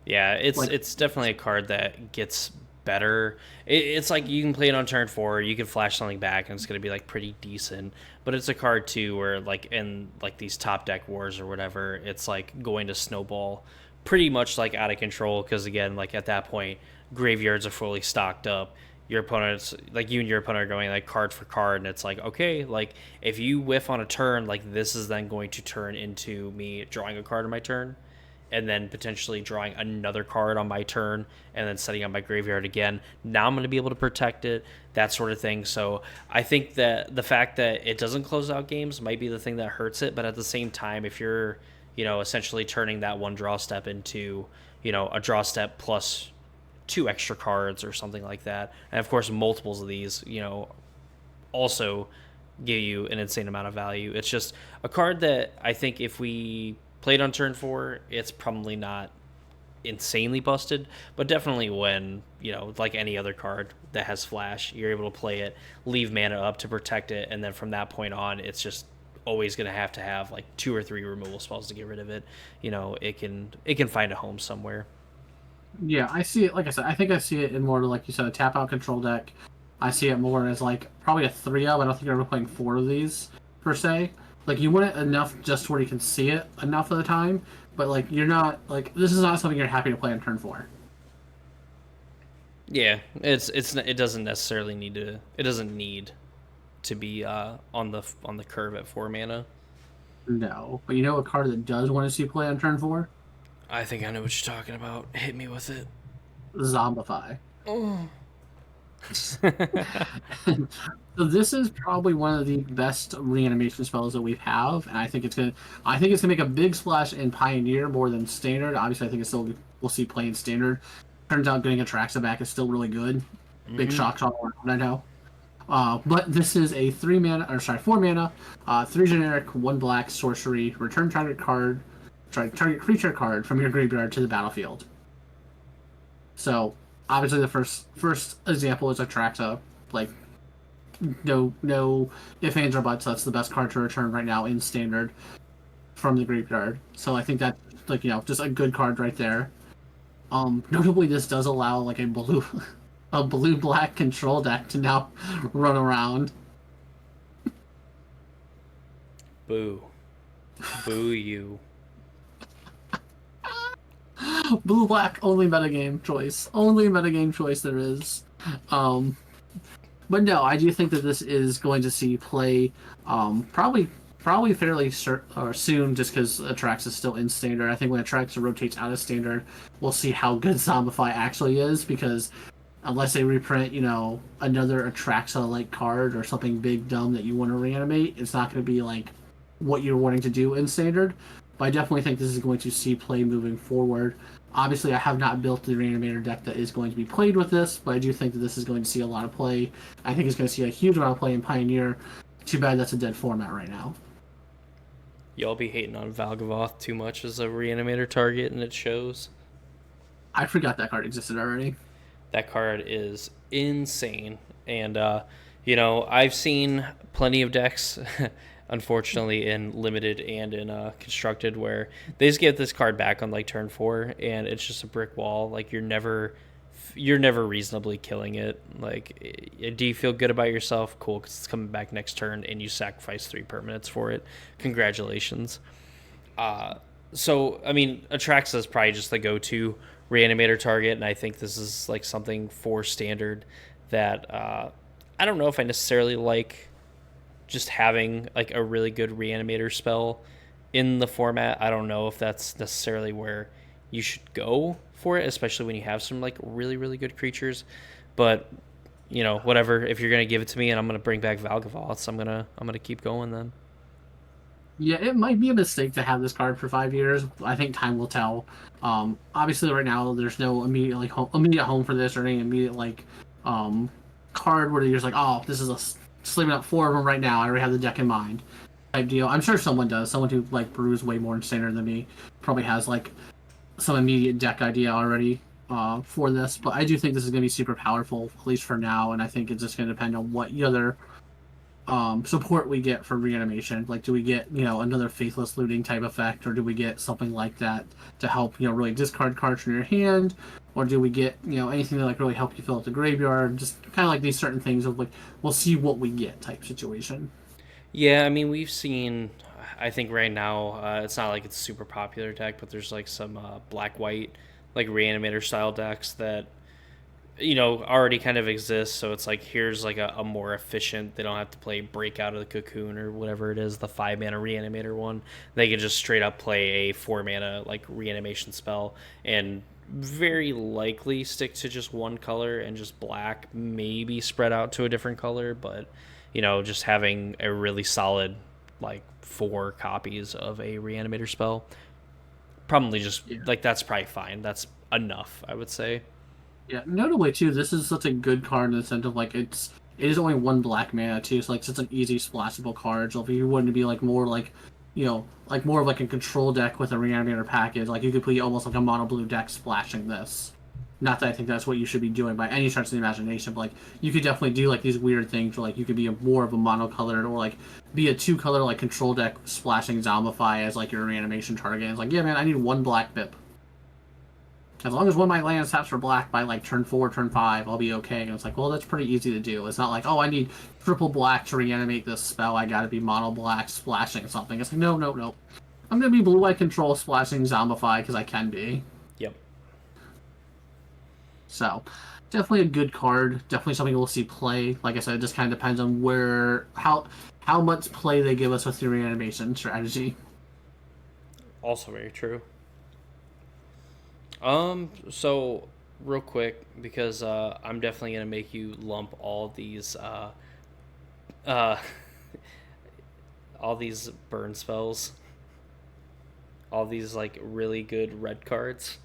Yeah, it's Like, it's definitely a card that gets better. It's like you can play it on turn 4, you can flash something back, and it's gonna be like pretty decent. But it's a card too where like in like these top deck wars or whatever, it's like going to snowball pretty much like out of control because again, like at that point, graveyards are fully stocked up. Your opponent's like you and your opponent are going like card for card, and it's like okay, like if you whiff on a turn, like this is then going to turn into me drawing a card in my turn and then potentially drawing another card on my turn and then setting up my graveyard again. Now I'm going to be able to protect it, that sort of thing. So I think that the fact that it doesn't close out games might be the thing that hurts it. But at the same time, if you're, essentially turning that one draw step into, a draw step plus two extra cards or something like that, and of course, multiples of these, also give you an insane amount of value. It's just a card that I think if we played on turn 4, it's probably not insanely busted, but definitely when, like any other card that has flash, you're able to play it, leave mana up to protect it, and then from that point on, it's just always going to have like 2 or 3 removal spells to get rid of it. It can find a home somewhere. yeah, I see it. Like I said, I think I see it in more like you said, a tap out control deck. I see it more as like probably a 3 of. I don't think you're ever playing 4 of these per se. Like you want it enough just where you can see it enough of the time, but like you're not like this is not something you're happy to play on turn 4. Yeah, it doesn't necessarily need to. It doesn't need to be on the curve at 4 mana. No, but you know a card that does want to see play on turn 4? I think I know what you're talking about. Hit me with it. Zombify. Oh. So this is probably one of the best reanimation spells that we have, and I think it's gonna make a big splash in Pioneer more than Standard. Obviously, I think it's still we'll see play in Standard. Turns out getting Atraxa back is still really good. Big Mm-hmm. shock all around, I know. But this is a 4 mana, 3 generic, 1 black sorcery. Return target creature card from your graveyard to the battlefield. So obviously the first example is Atraxa, like no if ands or buts. That's the best card to return right now in standard from the graveyard. So I think that's like just a good card right there. Notably, this does allow like a blue a blue black control deck to now run around. Boo. Boo you. Blue black only metagame choice. Only metagame choice there is. Um, but no, I do think that this is going to see play probably fairly soon, just because Atraxa is still in standard. I think when Atraxa rotates out of standard, we'll see how good Zombify actually is, because unless they reprint, another Atraxa like card or something big dumb that you want to reanimate, it's not going to be like what you're wanting to do in standard. But I definitely think this is going to see play moving forward. Obviously, I have not built the reanimator deck that is going to be played with this, but I do think that this is going to see a lot of play. I think it's going to see a huge amount of play in Pioneer. Too bad that's a dead format right now. Y'all be hating on Valgavoth too much as a reanimator target, and it shows. I forgot that card existed already. That card is insane. And, I've seen plenty of decks, unfortunately, in limited and in constructed, where they just get this card back on like turn 4, and it's just a brick wall. Like you're never reasonably killing it. Like, do you feel good about yourself? Cool, because it's coming back next turn, and you sacrifice 3 permanents for it. Congratulations. So I mean, Atraxa is probably just the go-to reanimator target, and I think this is like something for standard that I don't know if I necessarily like just having like a really good reanimator spell in the format. I don't know if that's necessarily where you should go for it, especially when you have some like really really good creatures. But whatever. If you're gonna give it to me and I'm gonna bring back Valgavoths, I'm gonna keep going then. Yeah, it might be a mistake to have this card for 5 years. I think time will tell. Obviously, right now there's no immediate home for this or any immediate um, card where you're just like, oh, this is sleeping up four of them right now. I already have the deck in mind type deal. I'm sure someone does. Someone who like brews way more insaner than me probably has like some immediate deck idea already for this. But I do think this is going to be super powerful, at least for now. And I think it's just going to depend on what other support we get for reanimation. Like, do we get another faithless looting type effect, or do we get something like that to help really discard cards from your hand, or do we get anything to like really help you fill up the graveyard? Just kind of like these certain things of like we'll see what we get type situation. Yeah, I mean, we've seen. I think right now it's not like it's a super popular deck, but there's like some black white like reanimator style decks that already kind of exist. So it's like here's like a more efficient. They don't have to play Break Out of the Cocoon or whatever it is, the 5 mana reanimator one. They can just straight up play a 4 mana like reanimation spell and very likely stick to just one color and just black, maybe spread out to a different color, but just having a really solid like 4 copies of a reanimator spell, probably just Yeah. like that's probably fine. That's enough, I would say. Yeah, notably too, this is such a good card in the sense of like it is only one black mana too, so like it's an easy splashable card. So if you wanted to be like more like like more of like a control deck with a reanimator package, like you could play almost like a mono blue deck splashing this. Not that I think that's what you should be doing by any stretch of the imagination, but like you could definitely do like these weird things where like you could be more of a monocolored or like be a 2 color like control deck splashing Zombify as like your reanimation target. It's like, yeah man, I need one black bip. As long as one of my lands taps for black by like turn 4, turn 5, I'll be okay. And it's like, well, that's pretty easy to do. It's not like, oh, I need triple black to reanimate this spell. I gotta be mono black splashing something. It's like, no, no, no. I'm gonna be blue white control splashing Zombify because I can be. Yep. So, definitely a good card. Definitely something we'll see play. Like I said, it just kind of depends on how much play they give us with the reanimation strategy. Also very true. So real quick, because I'm definitely gonna make you lump uh, all these burn spells, all these like really good red cards.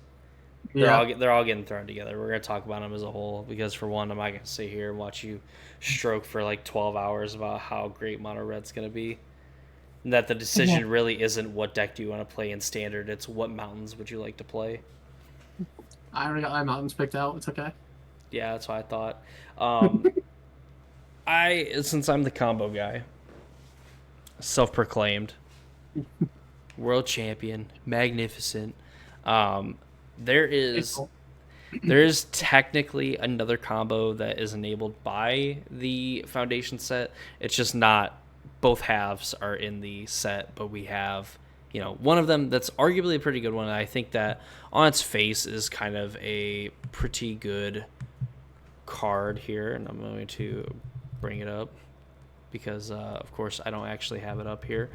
Yeah. They're all getting thrown together. We're gonna talk about them as a whole because for one, I'm not gonna sit here and watch you stroke for like 12 hours about how great mono red's gonna be. And that the Yeah. decision really isn't what deck do you want to play in standard. It's what mountains would you like to play. I already got my mountains picked out. It's okay. Yeah, that's what I thought. Um, I since I'm the combo guy, self-proclaimed world champion, magnificent. Um, there It's is cool. there is technically another combo that is enabled by the foundation set. It's just not both halves are in the set, but we have one of them that's arguably a pretty good one. I think that on its face is kind of a pretty good card here, and I'm going to bring it up because, of course, I don't actually have it up here.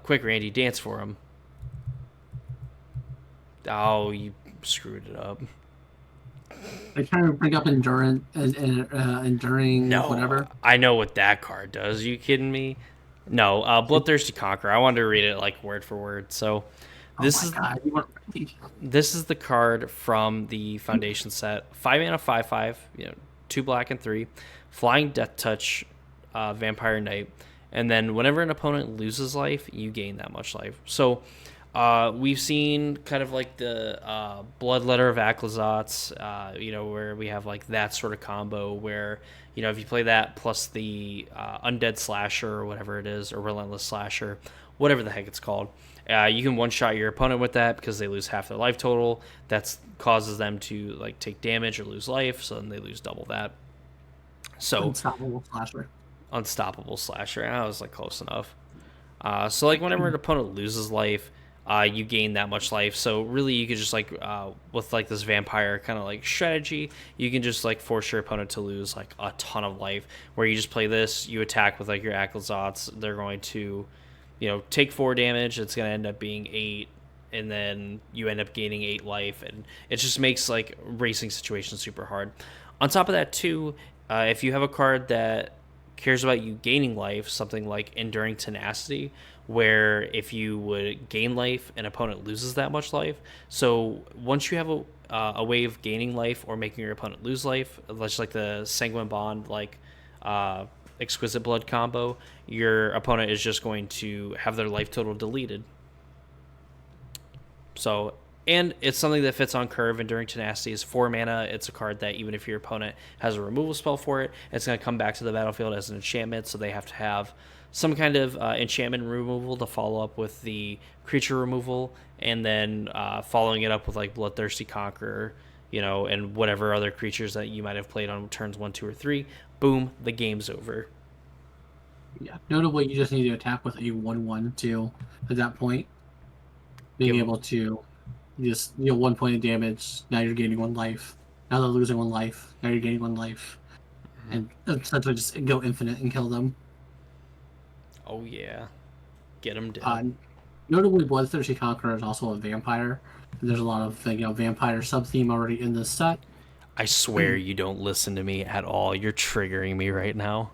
Quick, Randy, dance for him. Oh, you screwed it up. They trying to bring up endurance and enduring No, whatever. I know what that card does. Are you kidding me? No, Bloodthirsty Conqueror. I wanted to read it like word for word. So, Oh this my is god, you weren't ready. this is the card from the Foundation set. 5 mana, 5/5. 2 black and 3. Flying Death Touch, Vampire Knight, and then whenever an opponent loses life, you gain that much life. So we've seen kind of like the Bloodletter of Aclazotz, where we have like that sort of combo where, if you play that plus the Undead Slasher or whatever it is, or Relentless Slasher, whatever the heck it's called, you can one-shot your opponent with that because they lose half their life total. That causes them to like take damage or lose life, so then they lose double that. So Unstoppable slasher. Unstoppable Slasher, and I was like close enough. So like whenever an opponent loses life, you gain that much life. So really, you could just like with like this vampire kind of like strategy, you can just like force your opponent to lose like a ton of life. Where you just play this, you attack with like your Aclazotz, they're going to, take 4 damage. It's going to end up being 8, and then you end up gaining 8 life, and it just makes like racing situations super hard. On top of that, too, if you have a card that cares about you gaining life, something like Enduring Tenacity, where if you would gain life, an opponent loses that much life. So once you have a way of gaining life or making your opponent lose life, just like the Sanguine Bond, like uh, Exquisite Blood combo, your opponent is just going to have their life total deleted. So, and it's something that fits on curve. Enduring Tenacity is 4 mana. It's a card that even if your opponent has a removal spell for it, it's going to come back to the battlefield as an enchantment. So they have to have some kind of enchantment removal to follow up with the creature removal, and then following it up with like Bloodthirsty Conqueror, and whatever other creatures that you might have played on turns 1, 2, or 3. Boom, the game's over. Yeah. Notably, you just need to attack with a 1/1 too. At that point, being Give able to just 1 point of damage. Now you're gaining 1 life. Now they're losing 1 life. Now you're gaining 1 life, and essentially just go infinite and kill them. Oh yeah, get them dead. Notably, Bloodthirsty Conqueror is also a vampire. There's a lot of vampire sub theme already in this set. I swear you don't listen to me at all. You're triggering me right now.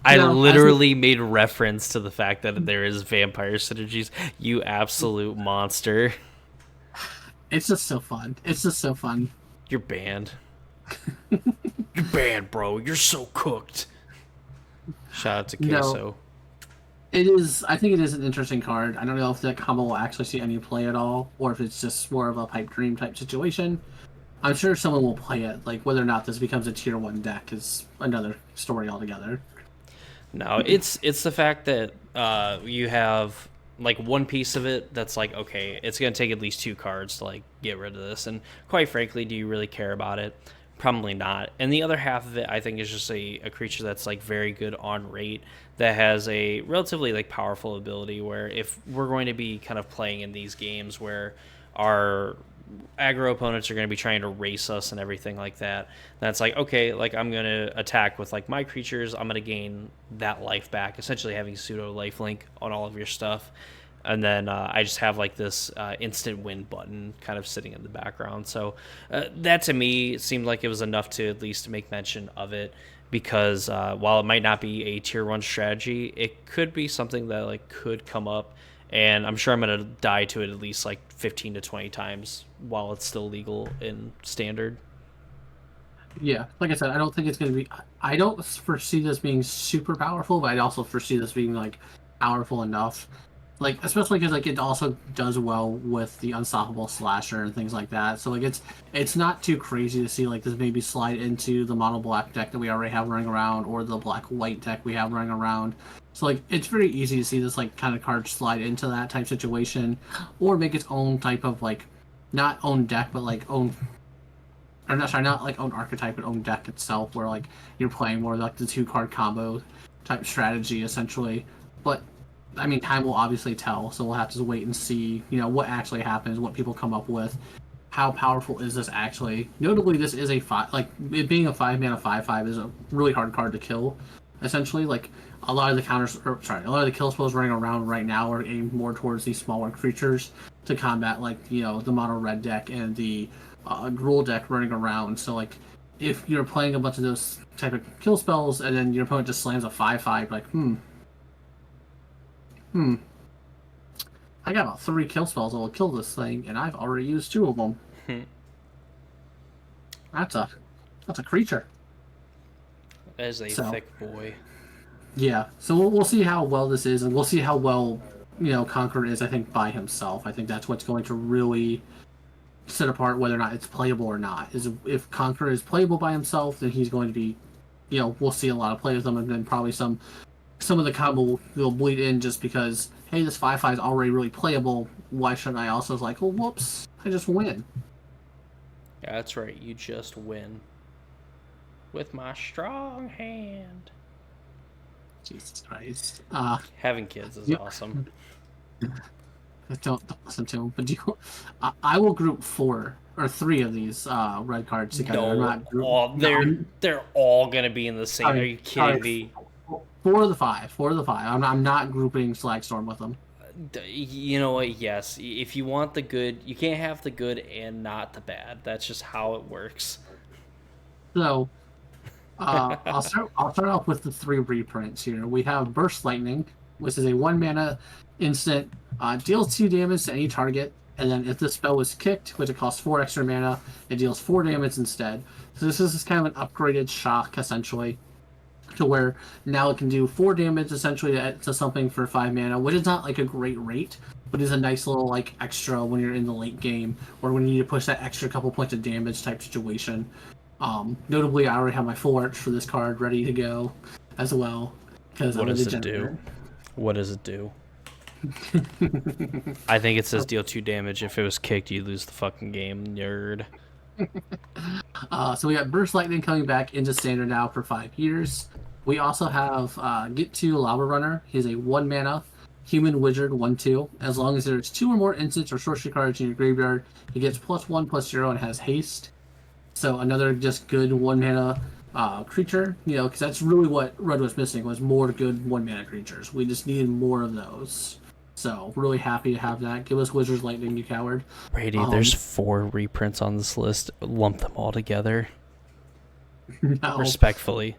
I No, literally made reference to the fact that there is vampire synergies. You absolute monster. It's just so fun. It's just so fun. You're banned. You're banned, bro. You're so cooked. Shout out to Queso. No. It is. I think it is an interesting card. I don't know if the combo will actually see any play at all, or if it's just more of a pipe dream type situation. I'm sure someone will play it. Like whether or not this becomes a tier 1 deck is another story altogether. No, it's the fact that you have like one piece of it that's like, okay, it's gonna take at least 2 cards to like get rid of this, and quite frankly, do you really care about it? Probably not. And the other half of it, I think, is just a creature that's like very good on rate, that has a relatively like powerful ability where if we're going to be kind of playing in these games where our aggro opponents are going to be trying to race us and everything like that, that's like, okay, like I'm going to attack with like my creatures, I'm going to gain that life back, essentially having pseudo lifelink on all of your stuff, and then I just have like this instant win button kind of sitting in the background. So that to me seemed like it was enough to at least make mention of it, because while it might not be a tier 1 strategy, it could be something that like could come up, and I'm sure I'm going to die to it at least like 15 to 20 times while it's still legal in standard. Yeah, like I said, I don't think it's going to be. I don't foresee this being super powerful, but I also foresee this being like powerful enough. Like especially because like it also does well with the unstoppable slasher and things like that. So like it's not too crazy to see like this maybe slide into the mono black deck that we already have running around, or the black white deck we have running around. So like it's very easy to see this like kind of card slide into that type situation, or make its own type of like not own deck but like own, or not sorry, not like own archetype but own deck itself, where like you're playing more like the 2 card combo type strategy essentially. But I mean, time will obviously tell, so we'll have to wait and see, what actually happens, what people come up with, how powerful is this actually. Notably, this is a 5, like, it being a 5-mana 5/5 is a really hard card to kill, essentially. Like, a lot of the a lot of the kill spells running around right now are aimed more towards these smaller creatures to combat, like, the mono red deck and the Gruul deck running around. So, like, if you're playing a bunch of those type of kill spells and then your opponent just slams a 5/5, like, I got about 3 kill spells that will kill this thing, and I've already used 2 of them. That's a creature. That is a thick boy. Yeah, so we'll see how well this is, and we'll see how well Conqueror is. I think by himself. I think that's what's going to really set apart whether or not it's playable or not. Is if Conqueror is playable by himself, then he's going to be, we'll see a lot of play with him, and then probably some of the combo will bleed in just because, hey, this 5/5 is already really playable. Why shouldn't I also? It's like, oh, whoops, I just win. Yeah, that's right. You just win with my strong hand. Jesus Christ. Having kids is awesome. Don't listen to him. But I will group 4 or 3 of these red cards together. They're all gonna be in the same. Are you kidding me? 4 of the 5. 4 of the 5. I'm not grouping Slagstorm with them. You know what? Yes. If you want the good, you can't have the good and not the bad. That's just how it works. So, I'll start off with the three reprints here. We have Burst Lightning, which is a 1 mana instant, deals 2 damage to any target, and then if the spell was kicked, which it costs 4 extra mana, it deals 4 damage instead. So this is kind of an upgraded shock essentially, to where now it can do 4 damage essentially to something for 5 mana, which is not like a great rate, but is a nice little like extra when you're in the late game or when you need to push that extra couple points of damage type situation. Notably, I already have my full arch for this card ready to go as well because What I'm a does it do? degenerate. What does it do? I think it says deal 2 damage. If it was kicked, you lose the fucking game, nerd. So we got Burst Lightning coming back into standard now for 5 years. We also have Get to Lava Runner. He's a 1 mana human wizard 1/2. As long as there's 2 or more instants or sorcery cards in your graveyard, he gets +1/+0 and has haste. So another just good 1 mana creature, because that's really what Red was missing, was more good 1 mana creatures. We just needed more of those. So really happy to have that. Give us Wizard's Lightning, you coward. Brady, there's 4 reprints on this list. Lump them all together. No. Respectfully.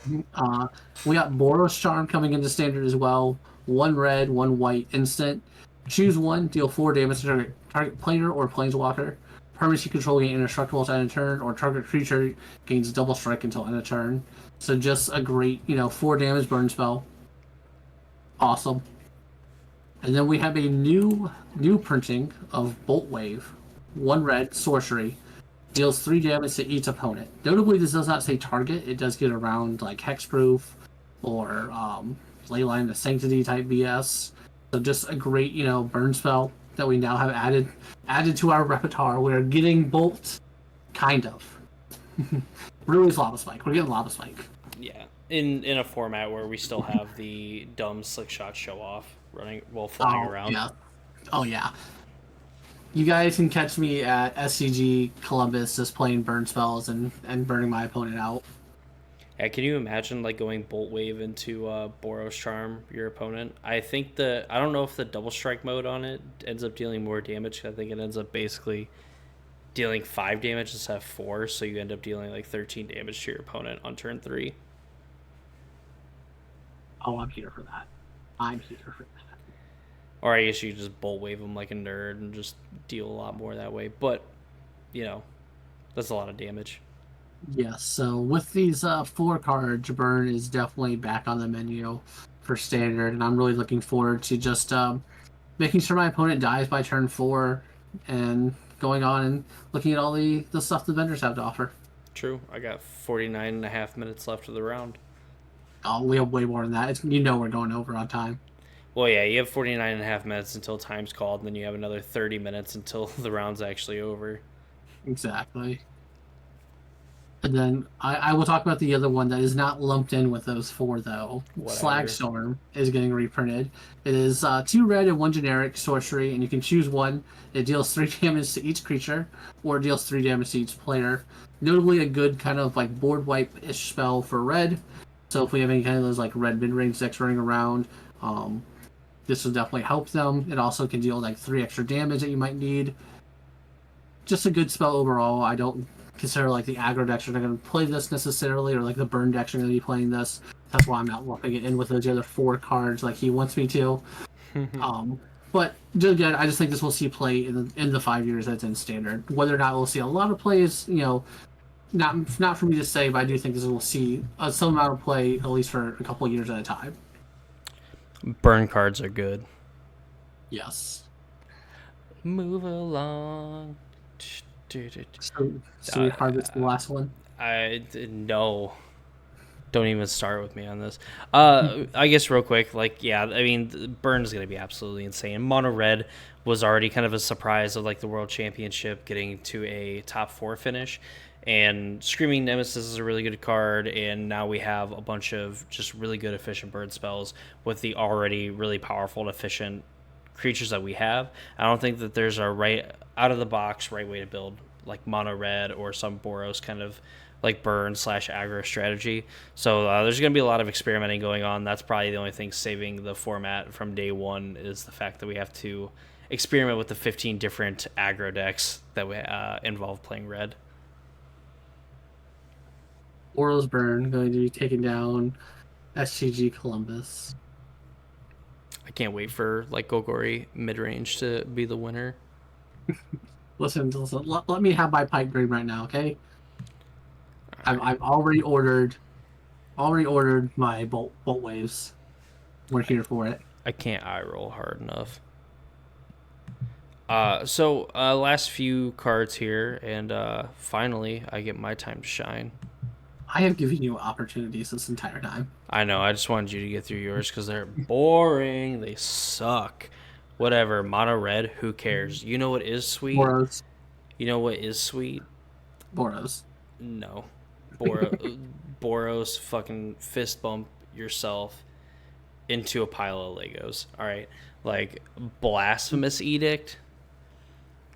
We got Boros Charm coming into standard as well. 1 red, 1 white instant. Choose one, deal 4 damage to target player or planeswalker. Permanents you control gain indestructible at end of turn, or target creature gains double strike until end of turn. So just a great, 4 damage burn spell. Awesome. And then we have a new printing of Bolt Wave. 1 red, sorcery. Deals 3 damage to each opponent. Notably, this does not say target. It does get around like Hexproof or Leyline the Sanctity type BS. So just a great, burn spell that we now have added to our repertoire. We're getting Bolt, kind of. Really is Lava Spike. We're getting Lava Spike. Yeah. In a format where we still have the dumb slick shot show off running while flying around. Yeah. Oh yeah. You guys can catch me at SCG Columbus just playing burn spells and burning my opponent out. Yeah, can you imagine like going Bolt Wave into Boros Charm your opponent? I don't know if the double strike mode on it ends up dealing more damage. I think it ends up basically dealing 5 damage instead of 4, so you end up dealing like 13 damage to your opponent on turn 3. Oh, I'm here for that. I'm here for that. Or I guess you just Bolt Wave them like a nerd and just deal a lot more that way. But, that's a lot of damage. Yes, so with these 4 cards, burn is definitely back on the menu for standard, and I'm really looking forward to just making sure my opponent dies by turn 4 and going on and looking at all the stuff the vendors have to offer. True. I got 49.5 minutes left of the round. Oh, we have way more than that. We're going over on time. Well, yeah, you have 49.5 minutes until time's called, and then you have another 30 minutes until the round's actually over. Exactly. And then I will talk about the other one that is not lumped in with those 4, though. Whatever. Slagstorm is getting reprinted. It is 2 red and 1 generic sorcery, and you can choose one. It deals 3 damage to each creature, or it deals 3 damage to each player. Notably a good kind of like board wipe-ish spell for red. So if we have any kind of those like red mid-range decks running around, this will definitely help them. It also can deal like 3 extra damage that you might need. Just a good spell overall. I don't consider like the aggro decks are not going to play this necessarily, or like the burn decks are going to be playing this. That's why I'm not lumping it in with those other 4 cards like he wants me to. But again, I just think this will see play in the 5 years that's in standard. Whether or not we'll see a lot of plays, not for me to say, but I do think this will see some amount of play at least for a couple of years at a time. Burn cards are good. Yes. Move along. So we harvest the last one. No. Don't even start with me on this. I guess real quick, Burn is going to be absolutely insane. Mono Red was already kind of a surprise of like the World Championship getting to a top 4 finish. And Screaming Nemesis is a really good card, and now we have a bunch of just really good efficient burn spells with the already really powerful and efficient creatures that we have. I don't think that there's a right out of the box right way to build like mono red or some Boros kind of like burn / aggro strategy. So there's going to be a lot of experimenting going on. That's probably the only thing saving the format from day one is the fact that we have to experiment with the 15 different aggro decks that we involve playing red. Boros Burn going to be taking down STG Columbus. I can't wait for like Gogori mid range to be the winner. Listen, let me have my pipe dream right now, okay? I've already ordered my bolt waves. We're here for it. I can't eye roll hard enough. Last few cards here, and finally I get my time to shine. I have given you opportunities this entire time. I know, I just wanted you to get through yours because they're boring. They suck. Whatever, mono red, who cares? You know what is sweet? Boros, You know what is sweet? Boros. No. Boros, fucking fist bump yourself into a pile of Legos. Alright. Like, Blasphemous Edict.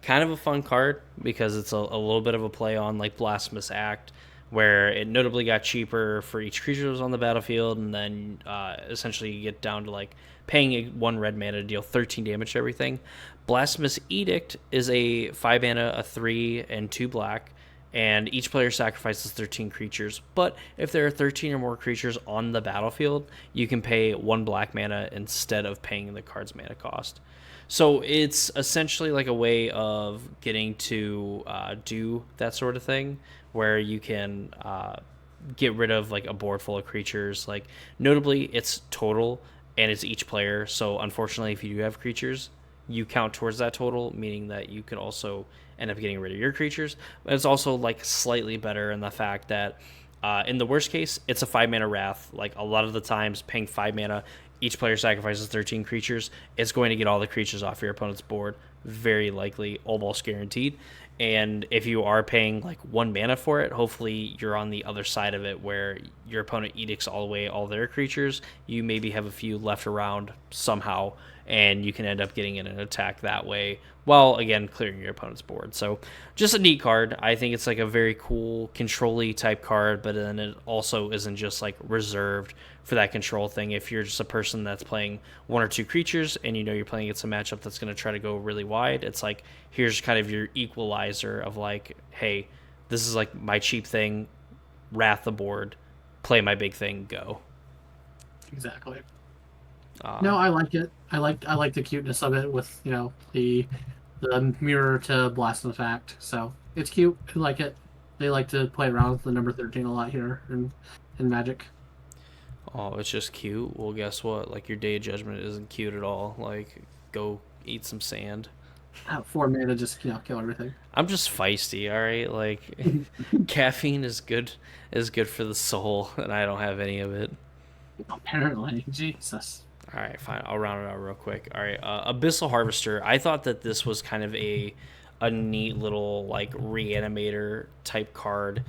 Kind of a fun card because it's a little bit of a play on like Blasphemous Act, where it notably got cheaper for each creature that was on the battlefield, and then essentially you get down to like paying one red mana to deal 13 damage to everything. Blasphemous Edict is a 5 mana, a 3, and 2 black, and each player sacrifices 13 creatures. But if there are 13 or more creatures on the battlefield, you can pay 1 black mana instead of paying the card's mana cost. So it's essentially like a way of getting to do that sort of thing, where you can get rid of like a board full of creatures. Like notably, it's total and it's each player. So unfortunately, if you do have creatures, you count towards that total, meaning that you could also end up getting rid of your creatures. But it's also like slightly better in the fact that in the worst case, it's a 5 mana wrath. Like a lot of the times, paying 5 mana, each player sacrifices 13 creatures. It's going to get all the creatures off your opponent's board, very likely, almost guaranteed. And if you are paying like 1 mana for it, hopefully you're on the other side of it where your opponent edicts all away all their creatures. You maybe have a few left around somehow, and you can end up getting in an attack that way while again clearing your opponent's board. So just a neat card. I think it's like a very cool control-y type card, but then it also isn't just like reserved for that control thing. If you're just a person that's playing 1 or 2 creatures and you know you're playing against a matchup that's going to try to go really wide, it's like here's kind of your equalizer of like, hey, this is like my cheap thing, wrath the board, play my big thing, go. Exactly. No, I like it. I like the cuteness of it with the mirror to Blasphemous Act. So it's cute. I like it. They like to play around with the number 13 a lot here in Magic. Oh, it's just cute. Well, guess what? Like your Day of Judgment isn't cute at all. Like go eat some sand. 4 mana just kill everything. I'm just feisty, all right? Like caffeine is good for the soul, and I don't have any of it. Apparently, Jesus. All right, fine. I'll round it out real quick. All right, Abyssal Harvester. I thought that this was kind of a neat little like reanimator type card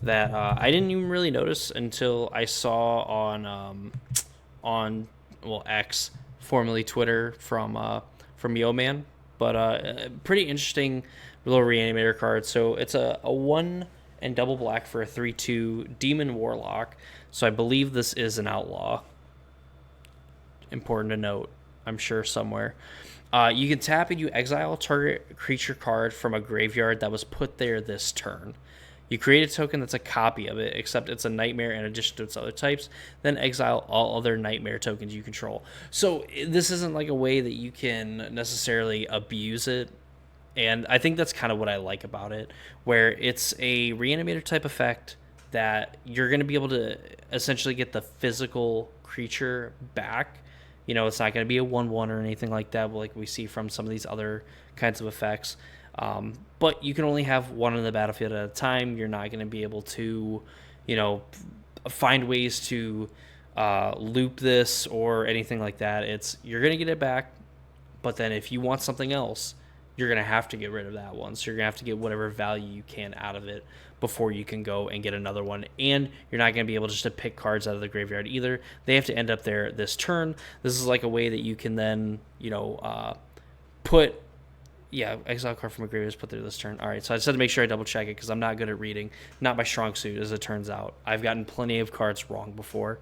that I didn't even really notice until I saw on well X, formerly Twitter from Yo Man. But pretty interesting little reanimator card. So it's a 1 and double black for a 3/2 demon warlock. So I believe this is an outlaw. Important to note, I'm sure somewhere. You can tap and you exile a target creature card from a graveyard that was put there this turn. You create a token that's a copy of it, except it's a nightmare in addition to its other types. Then exile all other nightmare tokens you control. So this isn't like a way that you can necessarily abuse it. And I think that's kind of what I like about it, where it's a reanimator type effect that you're going to be able to essentially get the physical creature back. You know, it's not going to be a 1/1 or anything like that, like we see from some of these other kinds of effects. But you can only have one on the battlefield at a time. You're not going to be able to, find ways to loop this or anything like that. You're going to get it back, but then if you want something else, you're going to have to get rid of that one. So you're going to have to get whatever value you can out of it before you can go and get another one. And you're not going to be able just to pick cards out of the graveyard either. They have to end up there this turn. This is like a way that you can then, exile card from a graveyard is put there this turn. All right, so I just had to make sure I double check it because I'm not good at reading. Not my strong suit, as it turns out. I've gotten plenty of cards wrong before.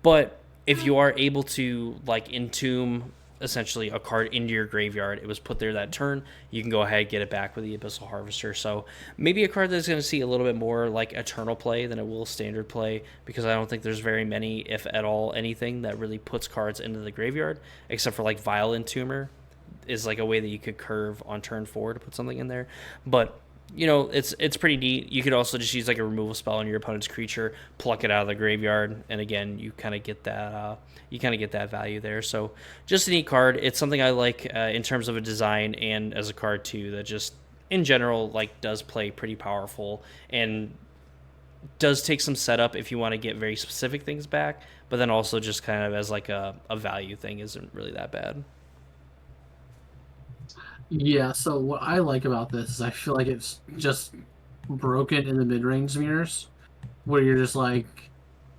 But if you are able to, like, entomb essentially a card into your graveyard. It was put there that turn. You can go ahead, get it back with the Abyssal Harvester. So maybe a card that's going to see a little bit more like eternal play than it will standard play, because I don't think there's very many, if at all, anything that really puts cards into the graveyard, except for like Vile Entomber is like a way that you could curve on turn 4 to put something in there. But it's pretty neat. You could also just use like a removal spell on your opponent's creature, pluck it out of the graveyard, and again, you kind of get that value there. So just a neat card. It's something I like in terms of a design and as a card too. That just in general like does play pretty powerful and does take some setup if you want to get very specific things back, but then also just kind of as like a value thing isn't really that bad. Yeah, so what I like about this is I feel like it's just broken in the mid-range mirrors, where you're just like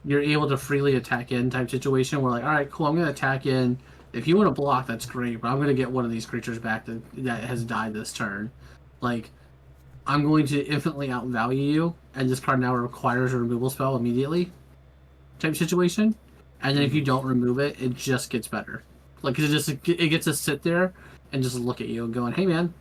you're able to freely attack in type situation where like, all right, cool, I'm gonna attack in. If you want to block, that's great, but I'm gonna get one of these creatures back that has died this turn. Like, I'm going to infinitely outvalue you, and this card now requires a removal spell immediately type situation. And then if you don't remove it, it just gets better. Like it gets to sit there and just look at you and going, "Hey, man."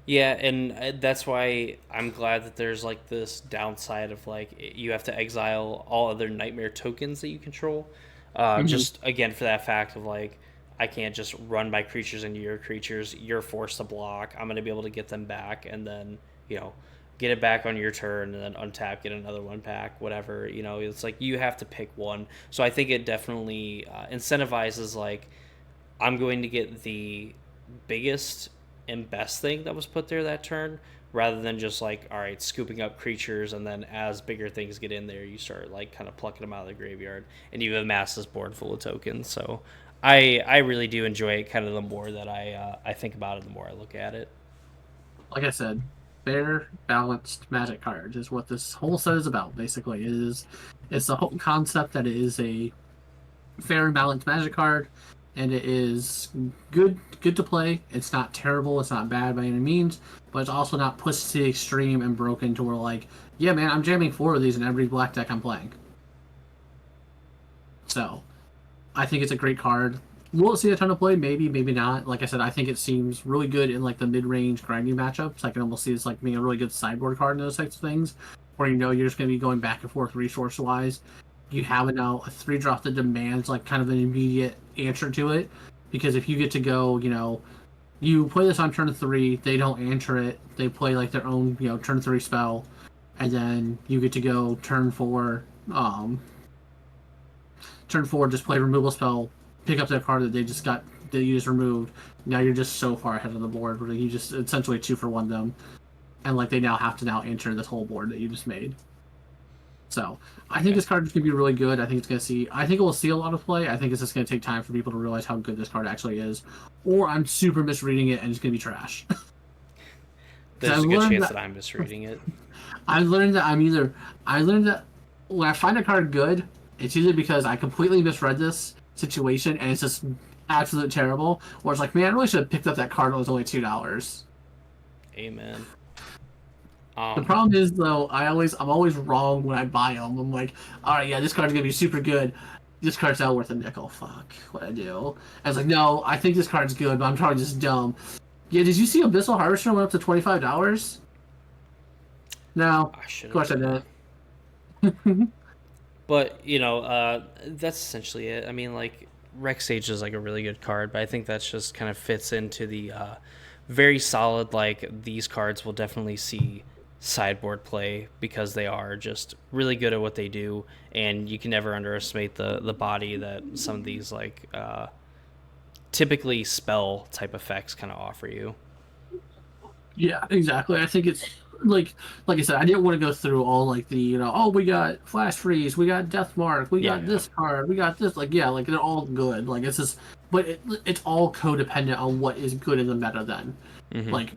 Yeah, and that's why I'm glad that there's like this downside of like you have to exile all other nightmare tokens that you control. Mhm. Just again for that fact of like I can't just run my creatures into your creatures. You're forced to block. I'm gonna be able to get them back, and then get it back on your turn, and then untap, get another one back, whatever. It's like you have to pick one. So I think it definitely incentivizes like I'm going to get the biggest and best thing that was put there that turn, rather than just like, all right, scooping up creatures, and then as bigger things get in there, you start like kind of plucking them out of the graveyard, and you amass this board full of tokens. So I really do enjoy it. Kind of the more that I think about it, the more I look at it. Like I said, fair, balanced Magic card is what this whole set is about. Basically, it's the whole concept that it is a fair and balanced Magic card, and it is good to play. It's not terrible. It's not bad by any means, but it's also not pushed to the extreme and broken to where like, yeah, man, I'm jamming 4 of these in every black deck I'm playing. So I think it's a great card. Will it see a ton of play? Maybe, maybe not. Like I said, I think it seems really good in like the mid-range grinding matchups. I can almost see this like being a really good sideboard card in those types of things, where you're just going to be going back and forth resource-wise. You have it now a 3-drop that demands like kind of an immediate answer to it, because if you get to go, you play this on turn 3, they don't answer it, they play like their own turn 3 spell, and then you get to go turn 4. Turn 4, just play removal spell, pick up that card that you just removed. Now you're just so far ahead of the board where you just essentially 2-for-1 them, and like they now have to now enter this whole board that you just made. So I think this card is going to be really good. I think it will see a lot of play. I think it's just going to take time for people to realize how good this card actually is, or I'm super misreading it and it's going to be trash. There's a good chance that I'm misreading it. I learned that when I find a card good, it's either because I completely misread this situation and it's just absolute terrible, or it's like, man, I really should have picked up that card when it was only $2. Amen. The problem is though, I'm always wrong when I buy them. I'm like, all right, yeah, this card's gonna be super good. This card's not worth a nickel. Fuck, what I do? I was like, no, I think this card's good, but I'm probably just dumb. Yeah, did you see Abyssal Harvester went up to $25? No, of course I didn't. But that's essentially it. I mean, like Rex Sage is like a really good card, but I think that's just kind of fits into the very solid. Like these cards will definitely see sideboard play because they are just really good at what they do, and you can never underestimate the body that some of these like typically spell type effects kind of offer you. Yeah, exactly. I think it's like I said, I didn't want to go through all like the oh, we got Flash Freeze, we got Death Mark, we got this card, we got this, like, yeah, like they're all good, like it's just, but it's all codependent on what is good in the meta then. Like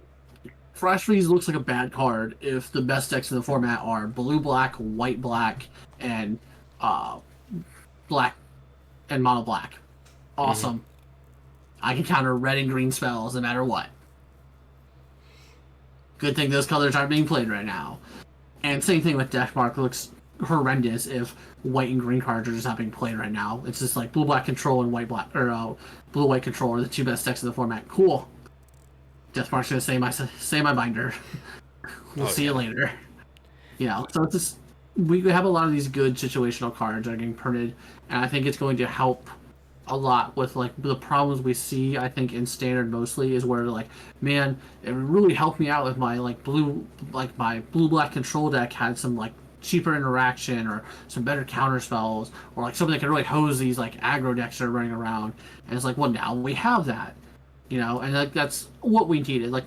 Flash Freeze looks like a bad card if the best decks in the format are blue black, white black, and black and mono black. Awesome. I can counter red and green spells no matter what. Good thing those colors aren't being played right now. And same thing with Death Mark. Looks horrendous if white and green cards are just not being played right now. It's just like blue black control and white black or blue white control are the two best decks in the format. Cool. Deathmark's gonna say my binder. We'll see you later. So it's just we have a lot of these good situational cards that are getting printed, and I think it's going to help a lot with like the problems we see. I think in standard mostly is where like, man, it really helped me out with my my blue black control deck had some like cheaper interaction or some better counter spells or like something that can really hose these like aggro decks that are running around. And it's like, well, now we have that, and like that's what we needed. Like,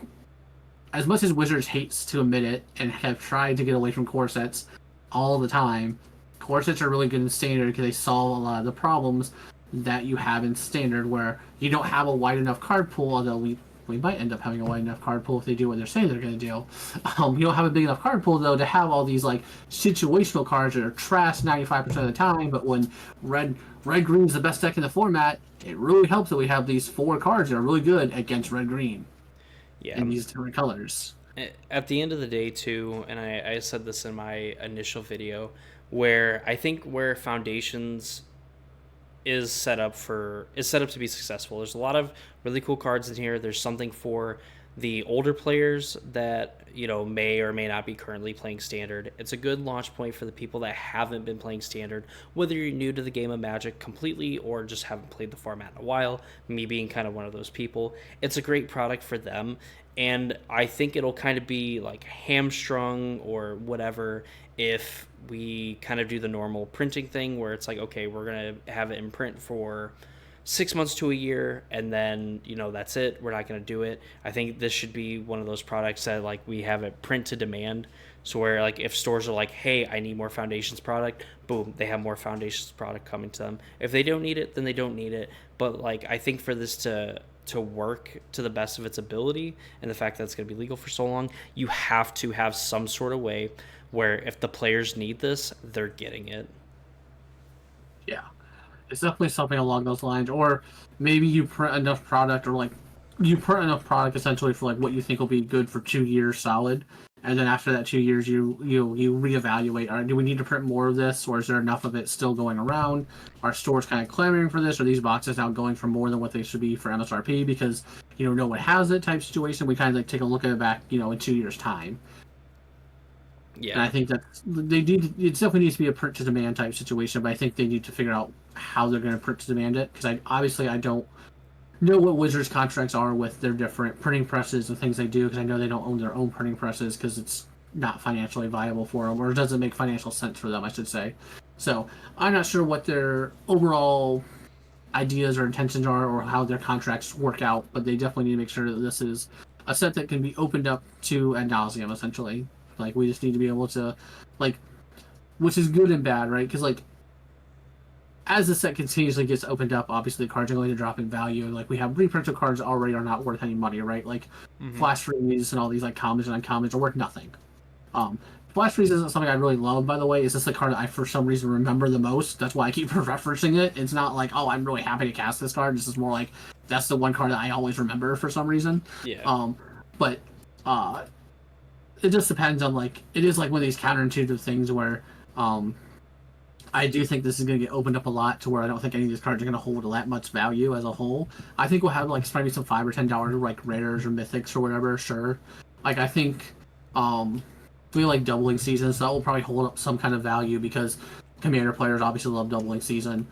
as much as Wizards hates to admit it and have tried to get away from core sets all the time, core sets are really good in standard because they solve a lot of the problems that you have in standard where you don't have a wide enough card pool, although we might end up having a wide enough card pool if they do what they're saying they're going to do. You don't have a big enough card pool, though, to have all these like situational cards that are trash 95% of the time, but when red green's the best deck in the format, it really helps that we have these 4 cards that are really good against red green. Yeah. In these different colors. At the end of the day, too, and I said this in my initial video, where I think where Foundations is set up to be successful. There's a lot of really cool cards in here. There's something for the older players that may or may not be currently playing standard. It's a good launch point for the people that haven't been playing standard, whether you're new to the game of Magic completely or just haven't played the format in a while, me being kind of one of those people. It's a great product for them, and I think it'll kind of be like hamstrung or whatever if we kind of do the normal printing thing where it's like, okay, we're going to have it in print for 6 months to a year, and then that's it, we're not going to do it. I think this should be one of those products that like we have it print to demand, so where like if stores are like, hey, I need more Foundations product, boom, they have more Foundations product coming to them. If they don't need it, then they don't need it. But like I think for this to work to the best of its ability, and the fact that it's going to be legal for so long, you have to have some sort of way where if the players need this, they're getting it. Yeah. It's definitely something along those lines, or maybe you print enough product, or like you print enough product essentially for like what you think will be good for 2 years solid, and then after that 2 years you reevaluate. All right, do we need to print more of this, or is there enough of it still going around? Are stores kind of clamoring for this? Are these boxes now going for more than what they should be for MSRP because no one has it type situation? We kind of like take a look at it back in 2 years time. Yeah, and I think that it definitely needs to be a print to demand type situation, but I think they need to figure out how they're going to print to demand it, because I don't know what Wizards contracts are with their different printing presses and things they do, because I know they don't own their own printing presses because it's not financially viable for them, or it doesn't make financial sense for them, I should say. So I'm not sure what their overall ideas or intentions are or how their contracts work out, but they definitely need to make sure that this is a set that can be opened up to ad nauseum, essentially. Like, we just need to be able to, like, which is good and bad, right? Because, like, as the set continuously gets opened up, obviously the cards are going to drop in value. Like, we have reprinted cards already are not worth any money, right? Like, Flash Freeze and all these, like, commons and uncommons are worth nothing. Flash Freeze isn't something I really love, by the way. It's just the card that I, for some reason, remember the most. That's why I keep referencing it. It's not like, oh, I'm really happy to cast this card. This is more like, that's the one card that I always remember for some reason. Yeah. But it just depends on, like, it is like one of these counterintuitive things where I do think this is going to get opened up a lot to where I don't think any of these cards are going to hold that much value as a whole. I think we'll have, like, maybe some $5 or $10 like rares or mythics or whatever, sure. Like, I think we like doubling seasons, so that will probably hold up some kind of value because Commander players obviously love doubling season,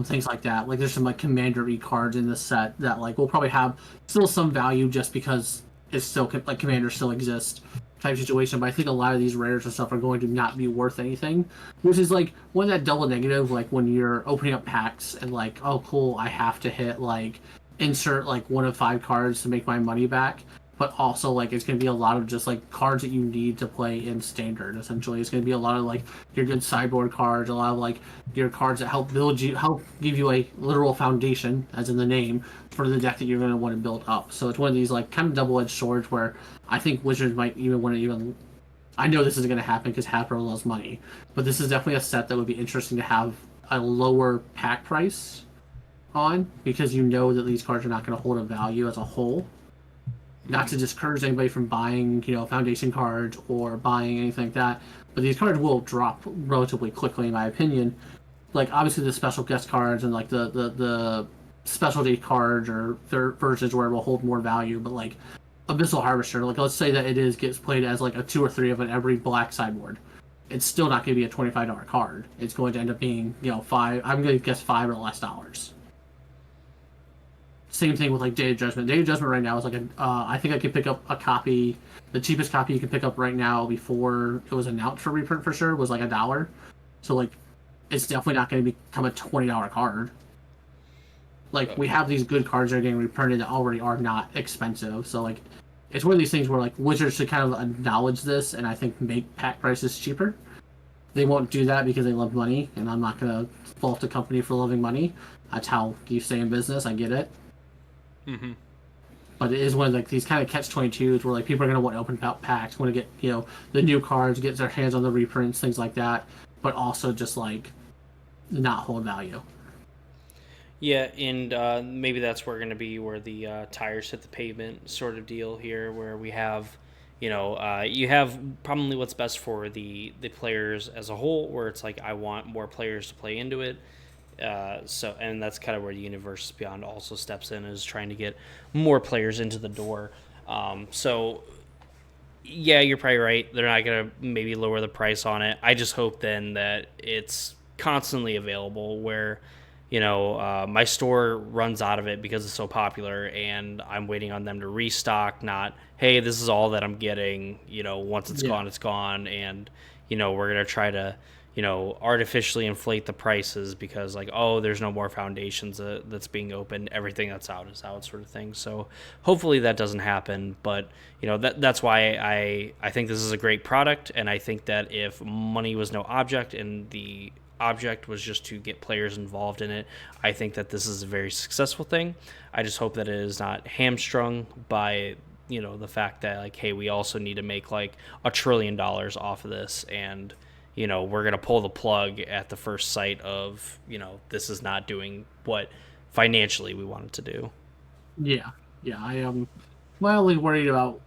things like that. Like, there's some like Commander-y cards in this set that like will probably have still some value just because it's still like Commander still exists type situation. But I think a lot of these rares and stuff are going to not be worth anything, which is like one of that double negative. Like when you're opening up packs and like, oh cool, I have to hit like insert like 1 of 5 cards to make my money back. But also, like, it's going to be a lot of just, like, cards that you need to play in Standard, essentially. It's going to be a lot of, like, your good sideboard cards, a lot of, like, your cards that help give you a literal foundation, as in the name, for the deck that you're going to want to build up. So it's one of these, like, kind of double-edged swords where I think Wizards might even want to I know this isn't going to happen because Hasbro loves money, but this is definitely a set that would be interesting to have a lower pack price on, because you know that these cards are not going to hold a value as a whole. Not to discourage anybody from buying, foundation cards or buying anything like that, but these cards will drop relatively quickly, in my opinion. Like obviously the special guest cards and like the specialty cards or third versions where it will hold more value, but like Abyssal Harvester, like let's say that gets played as like a 2 or 3 of an every black sideboard. It's still not going to be a $25 card. It's going to end up being, five. I'm going to guess $5 or less. Same thing with like Day of Judgment. Day of Judgment right now is like I think I can pick up a copy. The cheapest copy you can pick up right now before it was announced for reprint for sure was like $1. So like, it's definitely not going to become a $20 card. Like we have these good cards that are getting reprinted that already are not expensive. So like, it's one of these things where like Wizards should kind of acknowledge this and I think make pack prices cheaper. They won't do that because they love money, and I'm not gonna fault a company for loving money. That's how you stay in business. I get it. Mm-hmm. But it is one of like these kind of catch-22s where like people are gonna want to open out packs, want to get the new cards, get their hands on the reprints, things like that, but also just like not hold value. Yeah, and maybe that's where going to be where the tires hit the pavement sort of deal here, where we have, you have probably what's best for the players as a whole, where it's like I want more players to play into it. And that's kind of where the Universe Beyond also steps in, is trying to get more players into the door. So yeah, you're probably right. They're not gonna maybe lower the price on it. I just hope then that it's constantly available, where my store runs out of it because it's so popular, and I'm waiting on them to restock. Not, hey, this is all that I'm getting. Once it's Yeah. gone, it's gone, and we're gonna try to artificially inflate the prices because like, oh, there's no more foundations that's being opened, everything that's out is out, sort of thing. So hopefully that doesn't happen, but that's why I think this is a great product, and I think that if money was no object and the object was just to get players involved in it, I think that this is a very successful thing. I just hope that it is not hamstrung by the fact that like, hey, we also need to make like $1 trillion off of this, and we're going to pull the plug at the first sight of, this is not doing what financially we want it to do. Yeah. Yeah. I am mildly worried about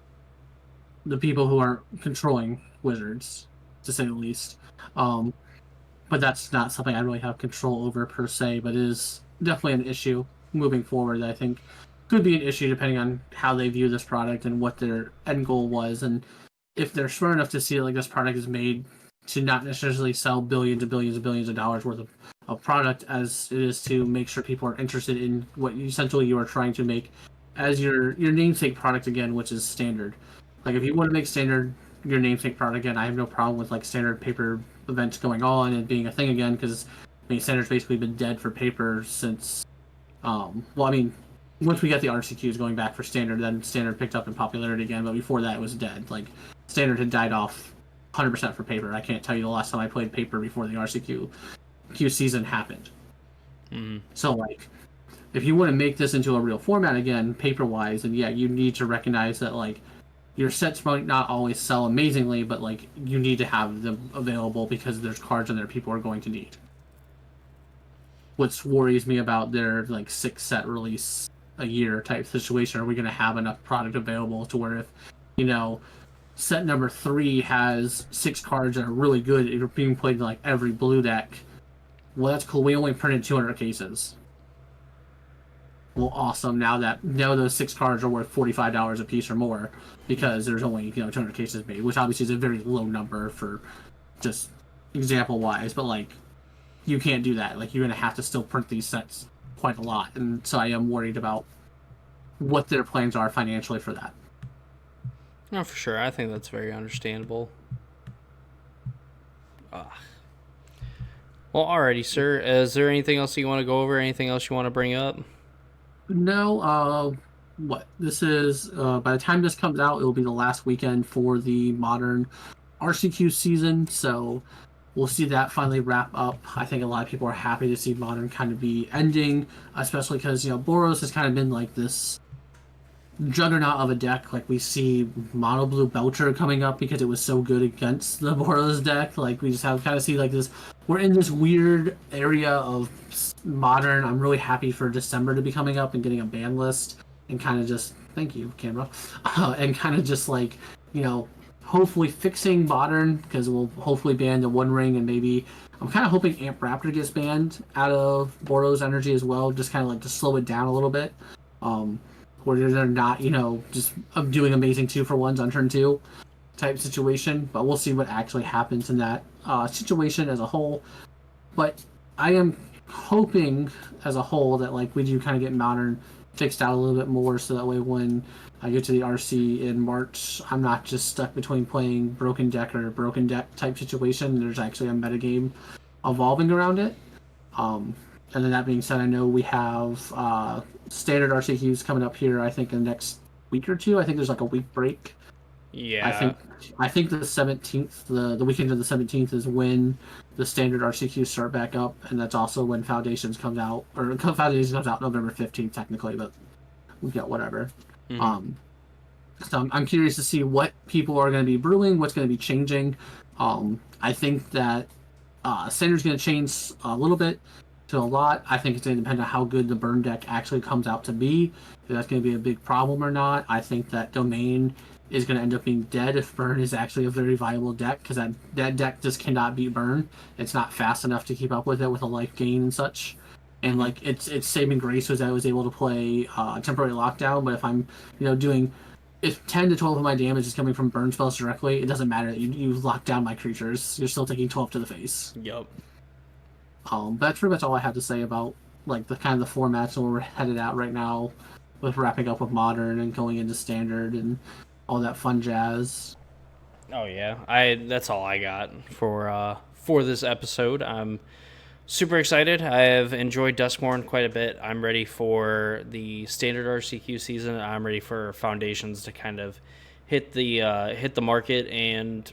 the people who are controlling Wizards, to say the least. Um, but that's not something I really have control over per se, but it is definitely an issue moving forward that I think could be an issue depending on how they view this product and what their end goal was. And if they're smart enough to see like this product is made to not necessarily sell billions and billions and billions of dollars worth of product, as it is to make sure people are interested in what essentially you are trying to make as your namesake product again, which is standard. Like if you want to make standard your namesake product again, I have no problem with like standard paper events going on and being a thing again, because I mean standard's basically been dead for paper since well, I mean, once we got the RCQs going back for standard, then standard picked up in popularity again, but before that it was dead. Like standard had died off 100% for paper. I can't tell you the last time I played paper before the RCQ season happened. Mm. So like if you want to make this into a real format again, paper wise, and yeah, you need to recognize that like your sets might not always sell amazingly, but like you need to have them available because there's cards in there people are going to need. What worries me about their like 6 set release a year type situation, are we going to have enough product available to where if set number 3 has 6 cards that are really good, if you're being played in like every blue deck, well, that's cool. We only printed 200 cases. Well, awesome. Now those 6 cards are worth $45 a piece or more because there's only 200 cases made, which obviously is a very low number for just example wise. But like, you can't do that. Like, you're gonna have to still print these sets quite a lot, and so I am worried about what their plans are financially for that. No, for sure. I think that's very understandable. Well, alrighty, sir. Is there anything else you want to go over? Anything else you want to bring up? No, what this is, by the time this comes out, it will be the last weekend for the modern RCQ season, so we'll see that finally wrap up. I think a lot of people are happy to see modern kind of be ending, especially because Boros has kind of been like this juggernaut of a deck. Like we see Mono Blue Belcher coming up because it was so good against the Boros deck. Like we just have kind of see like this. We're in this weird area of modern. I'm really happy for December to be coming up and getting a ban list and kind of just Thank you, camera. And kind of just like, you know, hopefully fixing modern because we'll hopefully ban the One Ring and maybe I'm kind of hoping Amp Raptor gets banned out of Bordeaux's energy as well, just kind of like to slow it down a little bit. Um, where they're not, just doing amazing 2-for-1s on turn two type situation. But we'll see what actually happens in that situation as a whole. But I am hoping as a whole that like we do kind of get modern fixed out a little bit more so that way when I get to the RC in March, I'm not just stuck between playing broken deck or broken deck type situation. There's actually a metagame evolving around it. And then that being said, I know we have standard RCQs coming up here. I think in the next week or two. I think there's like a week break. Yeah. I think the 17th, the weekend of the 17th is when the standard RCQs start back up, and that's also when Foundations comes out, or Foundations comes out November 15th technically, but we got whatever. Mm-hmm. So I'm curious to see what people are going to be brewing, what's going to be changing. I think that standard's going to change a little bit to a lot. I think it's going to depend on how good the burn deck actually comes out to be. If that's going to be a big problem or not. I think that domain is going to end up being dead if burn is actually a very viable deck because that deck just cannot beat burn. It's not fast enough to keep up with it with a life gain and such. And like its saving grace was I was able to play temporary lockdown, but if I'm doing if 10 to 12 of my damage is coming from burn spells directly, it doesn't matter. You lock down my creatures. You're still taking 12 to the face. Yep. That's pretty much all I have to say about like the kind of the formats where we're headed out right now, with wrapping up with modern and going into standard and all that fun jazz. Oh yeah, that's all I got for this episode. I'm super excited. I have enjoyed Duskmourn quite a bit. I'm ready for the standard RCQ season. I'm ready for Foundations to kind of hit the market, and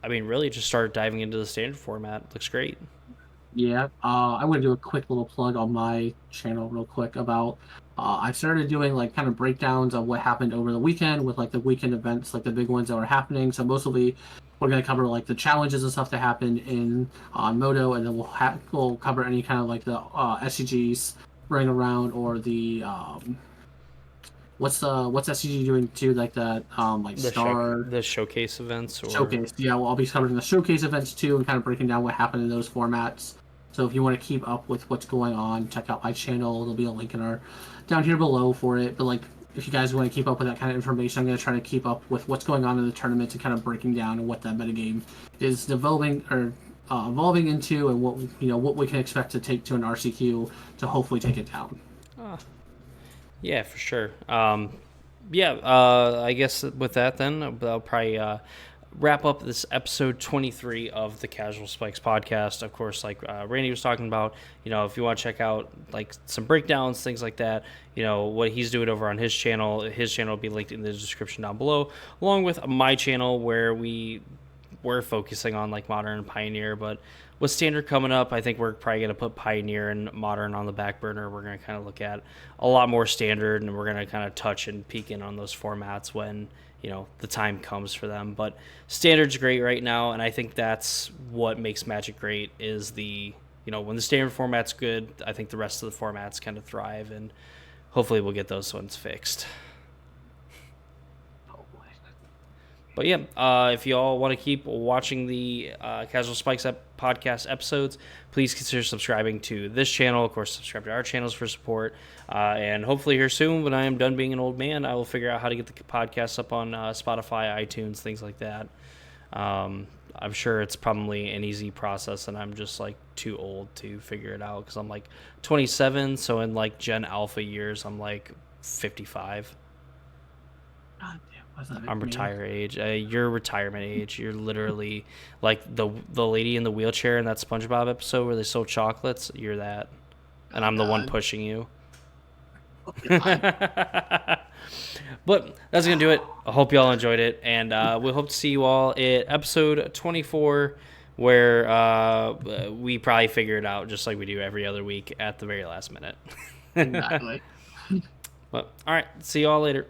I mean really just start diving into the standard format. Looks great. Yeah, I want to do a quick little plug on my channel real quick about I started doing like kind of breakdowns of what happened over the weekend with like the weekend events, like the big ones that were happening. So mostly we're going to cover like the challenges and stuff that happened in Moto, and then we'll cover any kind of like the SCGs running around or the what's SCG doing too, like the like the showcase events or showcase. Yeah, well, I'll be covering the showcase events too and kind of breaking down what happened in those formats. So if you want to keep up with what's going on, check out my channel. There'll be a link in our down here below for it. But like, if you guys want to keep up with that kind of information, I'm going to try to keep up with what's going on in the tournament and kind of breaking down and what that metagame is developing or evolving into, and what we can expect to take to an RCQ to hopefully take it down. Yeah, for sure. I guess with that then, I'll probably wrap up this episode 23 of the Casual Spikes podcast. Of course, like Randy was talking about, if you want to check out like some breakdowns, things like that, what he's doing over on his channel will be linked in the description down below, along with my channel where we're focusing on like Modern and Pioneer. But with Standard coming up, I think we're probably going to put Pioneer and Modern on the back burner. We're going to kind of look at a lot more Standard, and we're going to kind of touch and peek in on those formats when the time comes for them. But Standard's great right now, and I think that's what makes Magic great is when the Standard format's good, I think the rest of the formats kind of thrive, and hopefully we'll get those ones fixed. But yeah, if you all want to keep watching the Casual Spikes podcast episodes, please consider subscribing to this channel. Of course, subscribe to our channels for support. And hopefully here soon, when I am done being an old man, I will figure out how to get the podcast up on Spotify, iTunes, things like that. I'm sure it's probably an easy process, and I'm just like too old to figure it out because I'm like 27. So in like Gen Alpha years, I'm like 55. God damn, I'm retire age. You're retirement age. You're literally like the lady in the wheelchair in that SpongeBob episode where they sold chocolates. You're that, and I'm the one pushing you. But that's gonna do it. I hope you all enjoyed it, and we hope to see you all at episode 24, where we probably figure it out just like we do every other week at the very last minute. Exactly. But all right, see you all later.